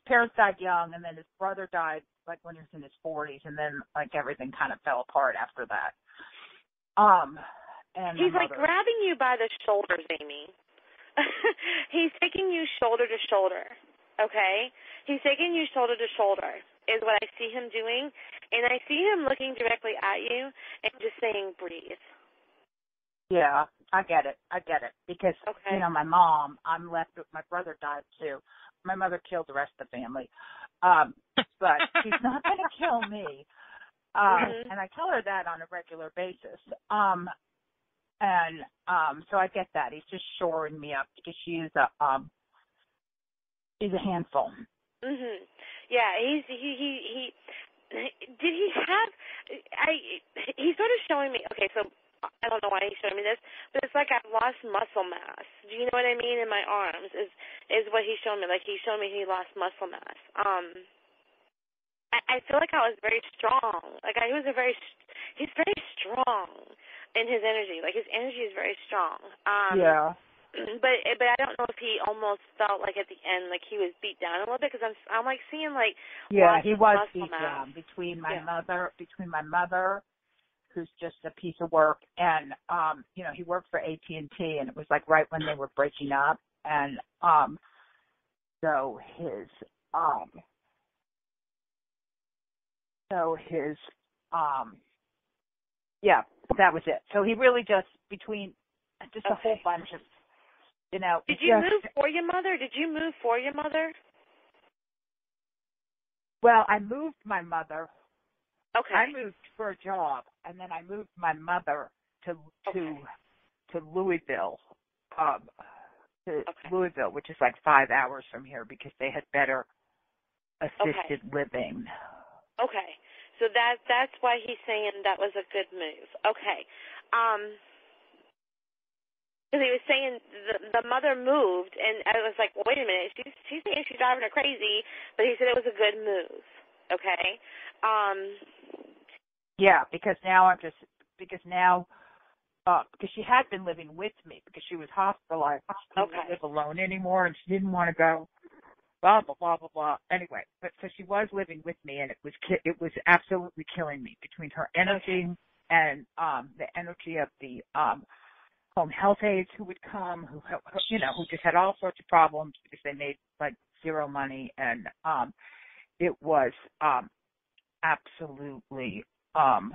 parents died young, and then his brother died like when he was in his 40s, and then like everything kind of fell apart after that. And he's like grabbing you by the shoulders, Amy. He's taking you shoulder to shoulder. Okay? He's taking you shoulder to shoulder is what I see him doing, and I see him looking directly at you and just saying, breathe. Yeah, I get it. Because, my mom, I'm left with, my brother died too. My mother killed the rest of the family. But she's not going to kill me. And I tell her that on a regular basis. So I get that. He's just shoring me up because she's a handful. Mhm. Yeah, he did he have he started showing me, okay, so I don't know why he's showing me this, but it's like I've lost muscle mass. Do you know what I mean? In my arms is what he's showing me. Like he showed me he lost muscle mass. I feel like I was very strong. Like he's very strong in his energy. Like his energy is very strong. Yeah. But I don't know if he almost felt like at the end like he was beat down a little bit, because I'm like seeing like he was beat down between my mother, who's just a piece of work, and he worked for AT&T, and it was like right when they were breaking up, and so that was it. So he really just a whole bunch of. Did you move for your mother? Well, I moved my mother. Okay. I moved for a job, and then I moved my mother to Louisville, Louisville, which is like 5 hours from here because they had better assisted living. Okay. So that's why he's saying that was a good move. Okay. Because he was saying the mother moved, and I was like, well, wait a minute, she's saying she's driving her crazy, but he said it was a good move. Okay. Yeah, because she had been living with me because she was hospitalized. She couldn't live alone anymore, and she didn't want to go. Blah blah blah blah blah. Anyway, but so she was living with me, and it was absolutely killing me between her energy and the energy of the home health aides who would come, who just had all sorts of problems because they made like zero money, and it was absolutely. Well,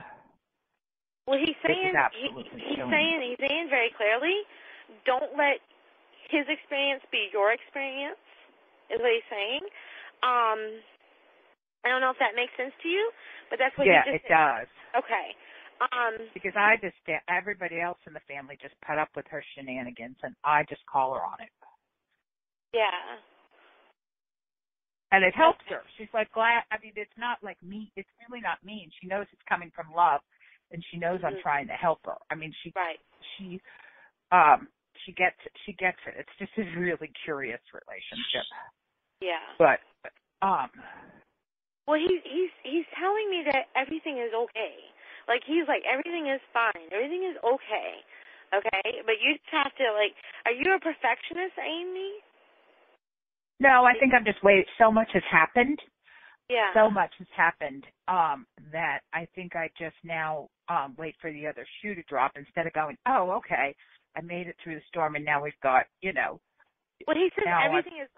he's saying he's saying very clearly, don't let his experience be your experience. Is what he's saying. I don't know if that makes sense to you, but that's what he just it does. Okay. Because everybody else in the family just put up with her shenanigans, and I just call her on it. Yeah. And it helps her. She's like glad. I mean, it's not like mean. It's really not mean. She knows it's coming from love, and she knows I'm trying to help her. I mean, she gets it. It's just a really curious relationship. Yeah. But well, he's telling me that everything is okay. Like he's like everything is fine. Everything is okay. Okay? But you just have to like. Are you a perfectionist, Amy? No, I think I'm just waiting. So much has happened. Yeah. So much has happened that I think I just now wait for the other shoe to drop instead of going, oh, okay, I made it through the storm and now we've got, Well, he says everything is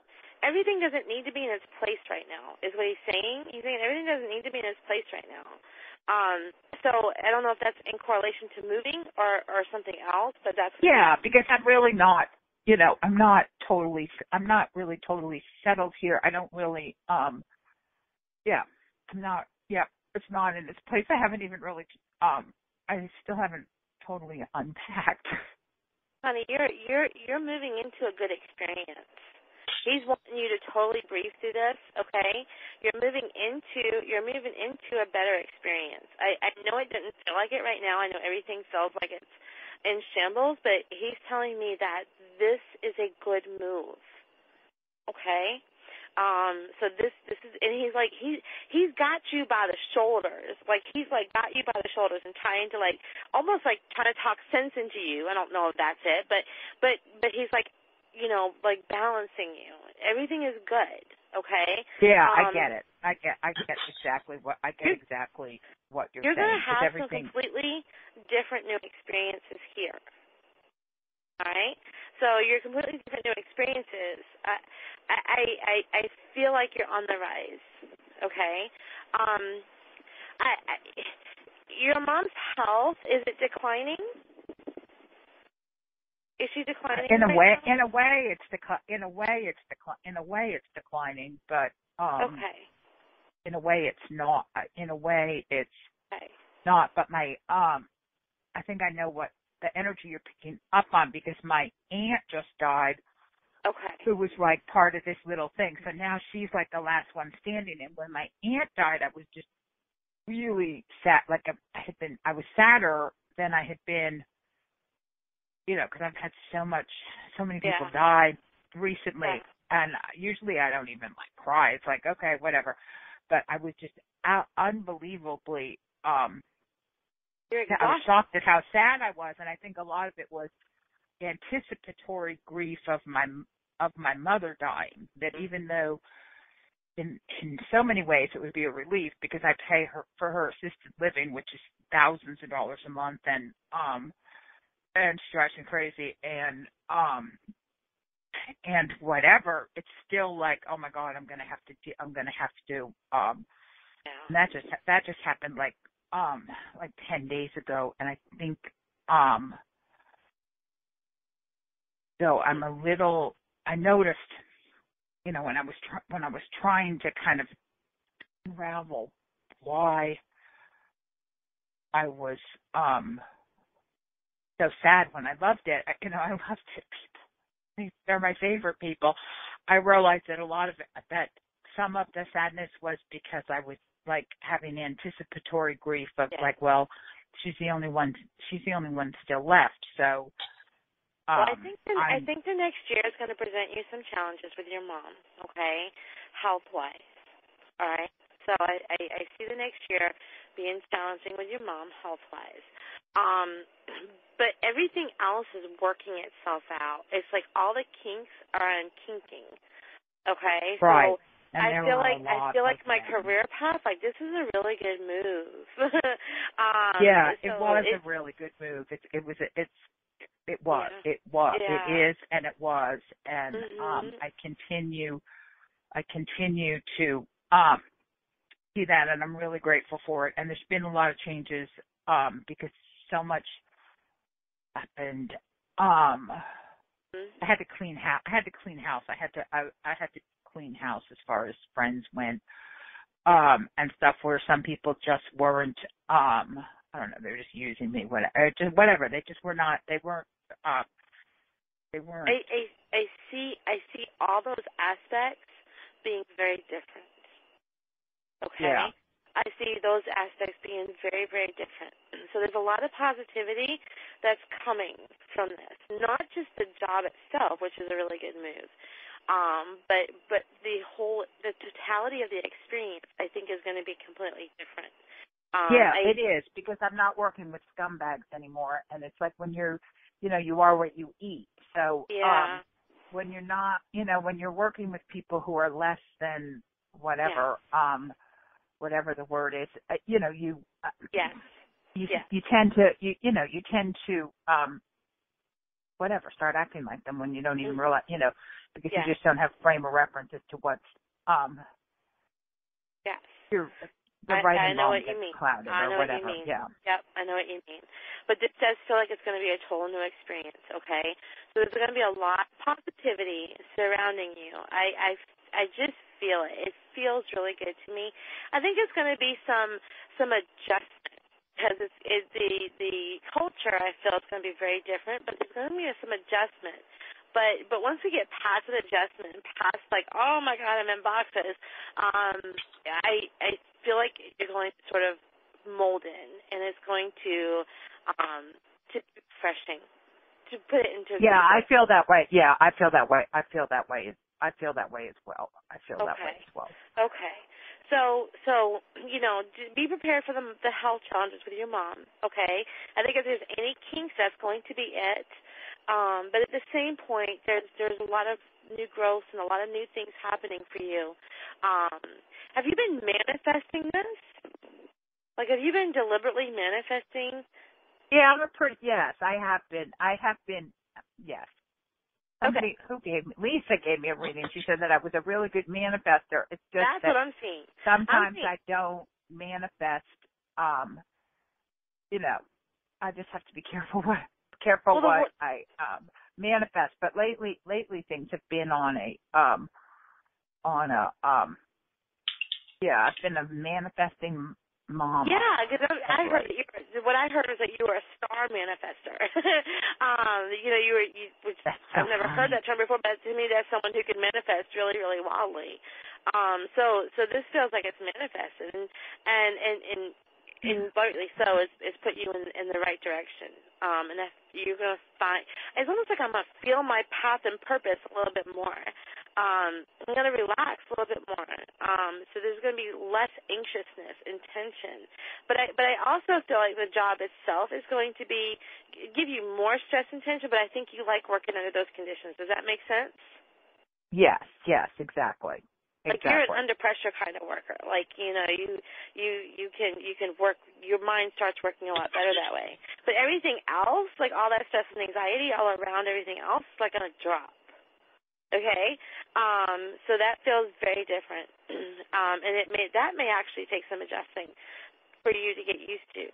everything doesn't need to be in its place right now, is what he's saying. He's saying everything doesn't need to be in its place right now. So I don't know if that's in correlation to moving or something else, but that's... Yeah, because I'm really not, I'm not really totally settled here. I don't really, it's not in its place. I haven't even really, I still haven't totally unpacked. Honey, you're moving into a good experience. He's wanting you to totally breathe through this, okay? You're moving into a better experience. I know it didn't feel like it right now. I know everything feels like it's in shambles, but he's telling me that this is a good move, okay? So this is, and he's like, he's got you by the shoulders, like he's like got you by the shoulders and trying to like, almost like trying to talk sense into you. I don't know if that's it, but he's like, like balancing you. Everything is good, okay? Yeah, I get it. I get exactly what you're saying. You're going to have some completely different new experiences here. All right? So your completely different new experiences, I feel like you're on the rise, okay? Your mom's health, is it declining? Is she declining? In a way, it's declining, but okay. In a way, it's not. In a way, it's okay. not. But my I think I know what the energy you're picking up on, because my aunt just died. Okay. Who was like part of this little thing. So now she's like the last one standing. And when my aunt died, I was just really sad. Like I was sadder than I had been. Because I've had so many people die recently, and usually I don't even like cry. It's like, okay, whatever. But I was just unbelievably, I was shocked at how sad I was, and I think a lot of it was anticipatory grief of my mother dying. That even though in so many ways it would be a relief, because I pay her for her assisted living, which is thousands of dollars a month, and she drives me crazy, and whatever, it's still like, oh my God, I'm gonna have to do. And that just happened like 10 days ago, and I think so I noticed, when I was trying to kind of unravel why I was so sad when I loved it. I loved it. They're my favorite people. I realized that some of the sadness was because I was like having anticipatory grief of like, well, she's the only one still left. So well, I think the next year is going to present you some challenges with your mom, okay, health-wise. All right. So I see the next year being challenging with your mom health-wise. But everything else is working itself out. It's like all the kinks are unkinking. Okay? Right. So I feel like my career path, like this is a really good move. It was a really good move. It is, and it was. And I continue to see that, and I'm really grateful for it. And there's been a lot of changes because so much happened. I had to clean house. I had to clean house as far as friends went, and stuff where some people just weren't. I don't know. They were just using me. Whatever. They just were not. They weren't. They weren't. I see all those aspects being very different. Okay. Yeah. I see those aspects being very, very different. So there's a lot of positivity that's coming from this. Not just the job itself, which is a really good move, but the totality of the experience, I think, is going to be completely different. It is, because I'm not working with scumbags anymore, and it's like when you are what you eat. So when you're not, when you're working with people who are less than whatever. Whatever the word is, you tend to, whatever, start acting like them when you don't even realize, because yes. you just don't have frame of reference as to what's yes. the right I and know wrong what you that's mean. clouded I know or what you whatever. mean. Yeah. Yep, I know what you mean. But this does feel like it's going to be a total new experience, okay? So there's going to be a lot of positivity surrounding you. I just feel it. It feels really good to me. I think it's going to be some adjustment because the culture, I feel, is going to be very different, but there's going to be some adjustment. But once we get past an adjustment and past like, oh my God, I'm in boxes, I feel like you're going to sort of mold in, and it's going to be refreshing to put it into. Yeah, I feel that way. Yeah, I feel that way. I feel that way as well. Okay. So be prepared for the health challenges with your mom. Okay. I think if there's any kinks, that's going to be it. But at the same point, there's a lot of new growth and a lot of new things happening for you. Have you been manifesting this? Like, have you been deliberately manifesting? Yeah, yes, I have been, yes. Okay. Lisa gave me a reading. She said that I was a really good manifester. It's just that's what I'm seeing. Sometimes I don't manifest, I just have to be careful what I manifest. But lately things have been I've been a manifesting mom. Yeah, because I heard what I heard is that you were a star manifester. Which I've never heard that term before, but to me that's someone who can manifest really, really wildly. So this feels like it's manifested, and rightly so, it's put you in the right direction. And that you're going to find, it's almost like I'm going to feel my path and purpose a little bit more. I'm going to relax a little bit more. So there's going to be less anxiousness and tension. But I also feel like the job itself is going to give you more stress and tension, but I think you like working under those conditions. Does that make sense? Yes, exactly. Like you're an under pressure kind of worker. Like, you can work, your mind starts working a lot better that way. But everything else, like all that stress and anxiety all around everything else, is like going to drop. Okay? So that feels very different. And that may actually take some adjusting for you to get used to.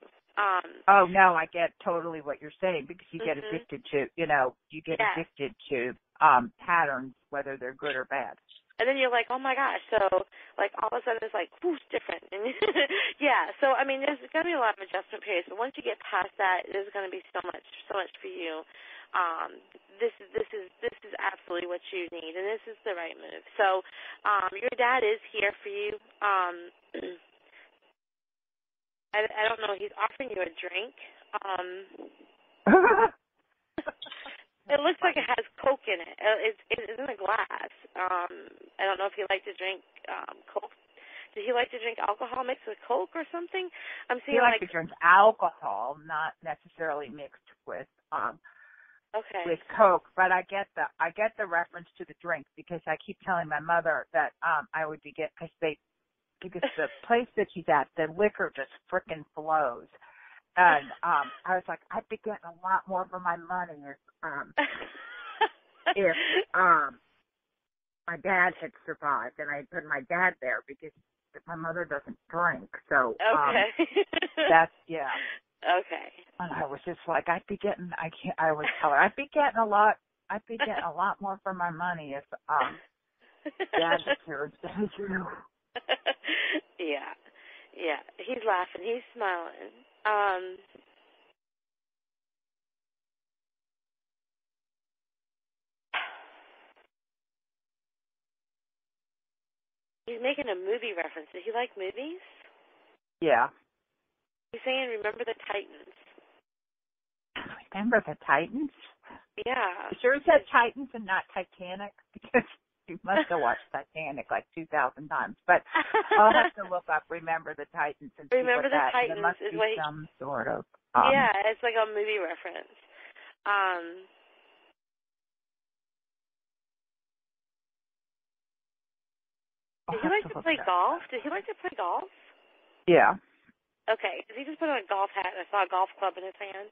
Oh no, I get totally what you're saying, because you get addicted to, addicted to patterns, whether they're good or bad. And then you're like, oh my gosh, so like all of a sudden it's like, whoosh, different. And yeah, so I mean, there's going to be a lot of adjustment periods, but once you get past that, there's going to be so much for you. This is absolutely what you need, and this is the right move. So, your dad is here for you. I don't know. He's offering you a drink. It looks like it has Coke in it. It's in a glass. I don't know if he liked to drink Coke. Did he like to drink alcohol mixed with Coke or something? I'm seeing he likes to drink alcohol, not necessarily mixed with with Coke. But I get the reference to the drink, because I keep telling my mother that I would be because the place that she's at, the liquor just frickin' flows. And I was like, I'd be getting a lot more for my money if my dad had survived, and I put my dad there, because my mother doesn't drink. So that's Okay. And I was just like, I would tell her I'd be getting a lot more for my money if Dad was here instead of you. Yeah. He's laughing. He's smiling. He's making a movie reference. Did he like movies? Yeah. He's saying, remember the Titans. Remember the Titans? Yeah. You sure he said Titans and not Titanic? Because you must have watched Titanic like 2,000 times. But I'll have to look up Remember the Titans and see Remember what the that Titans there must is be what some sort of yeah, it's like a movie reference. Did he like to play golf? Yeah. Okay, because he just put on a golf hat and I saw a golf club in his hand.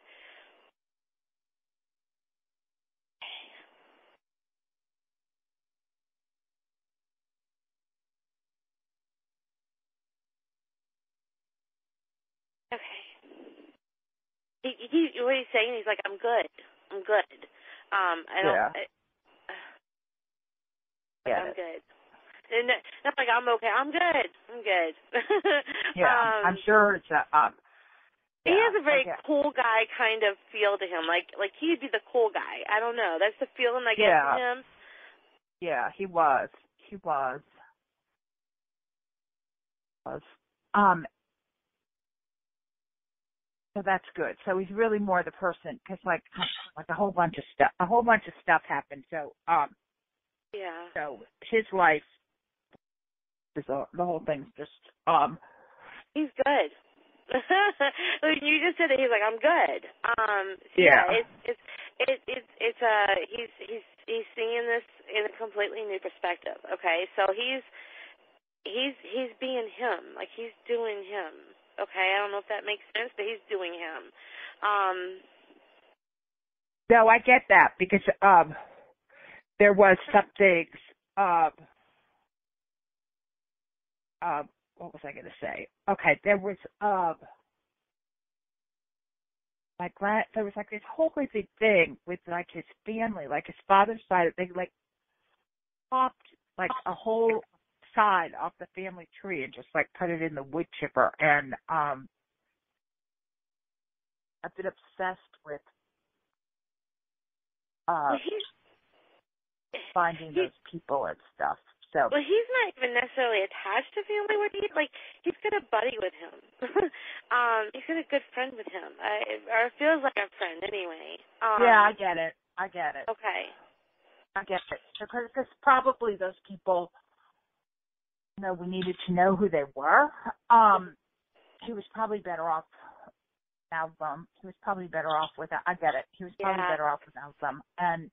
Okay. What he's saying, he's like, I'm good. I'm good. I don't. Yeah. I'm good. And not like I'm okay. I'm good. I'm good. Yeah, I'm sure it's he has a very cool guy kind of feel to him. Like he'd be the cool guy. I don't know. That's the feeling I get from him. Yeah, he was. He was. So that's good. So he's really more the person, because like a whole bunch of stuff happened. So yeah. So his life is the whole thing's just He's good. You just said that he's like, I'm good. So he's seeing this in a completely new perspective. Okay, so he's being him, like he's doing him. Okay, I don't know if that makes sense, but he's doing him. No, I get that, because there was some things. What was I going to say? Okay, there was there was like this whole crazy thing with like his family, like his father's side. They like popped like a whole side off the family tree and just like put it in the wood chipper. And I've been obsessed with finding those people and stuff. So. Well, he's not even necessarily attached to family. He's got a buddy with him. He's got a good friend with him, or it feels like a friend anyway. Yeah, I get it. Okay. I get it. Because probably those people, we needed to know who they were. He was probably better off without them. He was probably better off without. I get it. He was probably better off without them. And.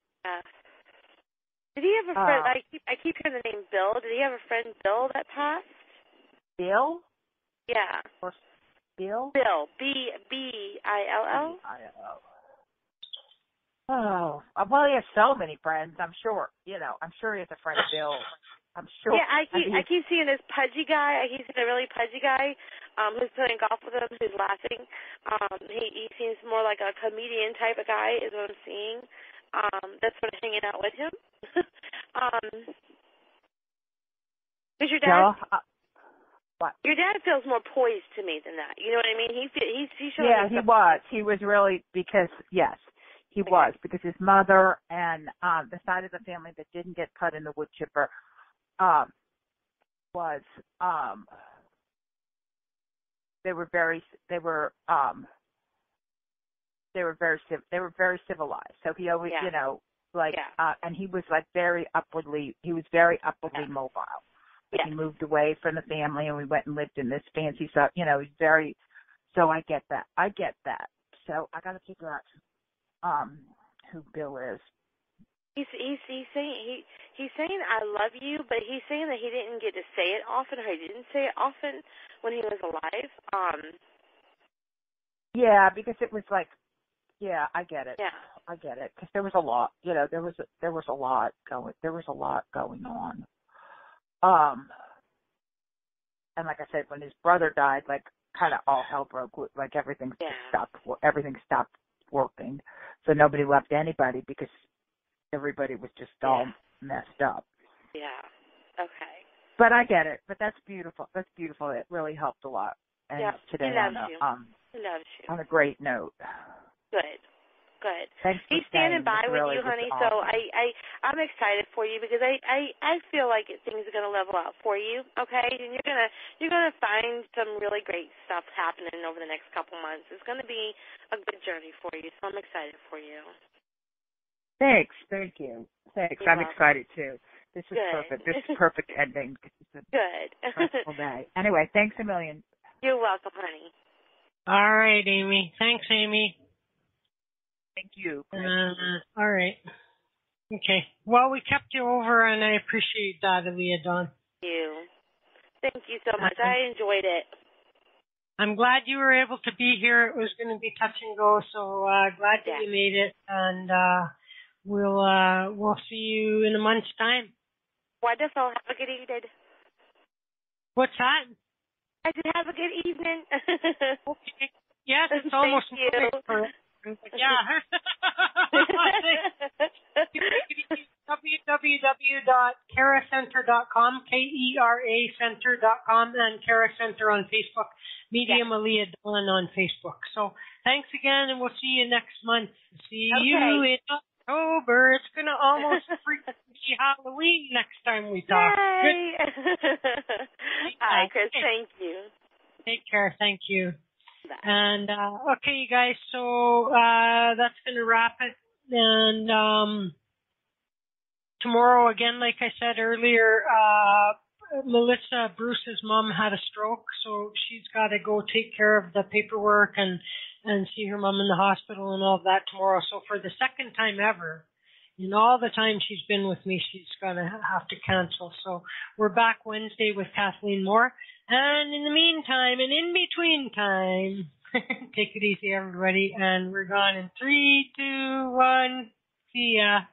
Did he have a friend? I keep hearing the name Bill. Did he have a friend Bill that passed? Bill? Yeah. Or Bill? Bill. B-I-L-L? Oh, well, he has so many friends. I'm sure. I'm sure he has a friend Bill. I'm sure. Yeah, I keep seeing this pudgy guy. He's a really pudgy guy who's playing golf with him, who's laughing. He seems more like a comedian type of guy, is what I'm seeing. That's sort of hanging out with him. Because your dad, what? Your dad feels more poised to me than that. You know what I mean? He showed. Yeah, he was. He was really because he was because his mother and the side of the family that didn't get cut in the wood chipper was they were very civilized. So he always, and he was like very upwardly mobile. He moved away from the family and we went and lived in this fancy stuff. He's very, so I get that. So I got to figure out who Bill is. He's saying I love you, but he's saying that he didn't get to say it often, or he didn't say it often when he was alive. Yeah, because it was like, I get it. Yeah. I get it because there was a lot. There was a lot going on. And like I said, when his brother died, like kind of all hell broke loose. Like everything stopped working. So nobody left anybody because everybody was just all messed up. Yeah. Okay. But I get it. But that's beautiful. It really helped a lot. And today he loves you. He loves you. On a great note. Good. Thanks for He's standing by with really you, honey. awesome. So I'm excited for you because I feel like things are going to level out for you. Okay, and you're gonna find some really great stuff happening over the next couple months. It's going to be a good journey for you. So I'm excited for you. Thanks. Thank you. Thanks. I'm excited too. This is good. Perfect. This is perfect ending. It's a good. stressful day. Anyway, thanks a million. You're welcome, honey. All right, Amy. Thanks, Amy. Thank you. All right. Okay. Well, we kept you over, and I appreciate that, Alea-daw. Thank you so much. I enjoyed it. I'm glad you were able to be here. It was going to be touch and go, so glad that you made it, and we'll see you in a month's time. Wonderful. Have a good evening. What's that? guys have a good evening. Okay. Yes, it's almost Thank you. Yeah. www.caracenter.com, KERA Center.com, and Cara Center on Facebook, Medium Alea-daw on Facebook. So thanks again, and we'll see you next month. See you in October. It's going to almost be Halloween next time we talk. Yay. Hi, Chris. Thank you. Take care. Thank you. Bye. And, okay, you guys, so that's going to wrap it. And tomorrow, again, like I said earlier, Melissa, Bruce's mom, had a stroke, so she's got to go take care of the paperwork and see her mom in the hospital and all of that tomorrow. So for the second time ever, in all the time she's been with me, she's going to have to cancel. So we're back Wednesday with Kathleen Moore. And in the meantime, and in between time, take it easy, everybody. And we're gone in 3, 2, 1. See ya.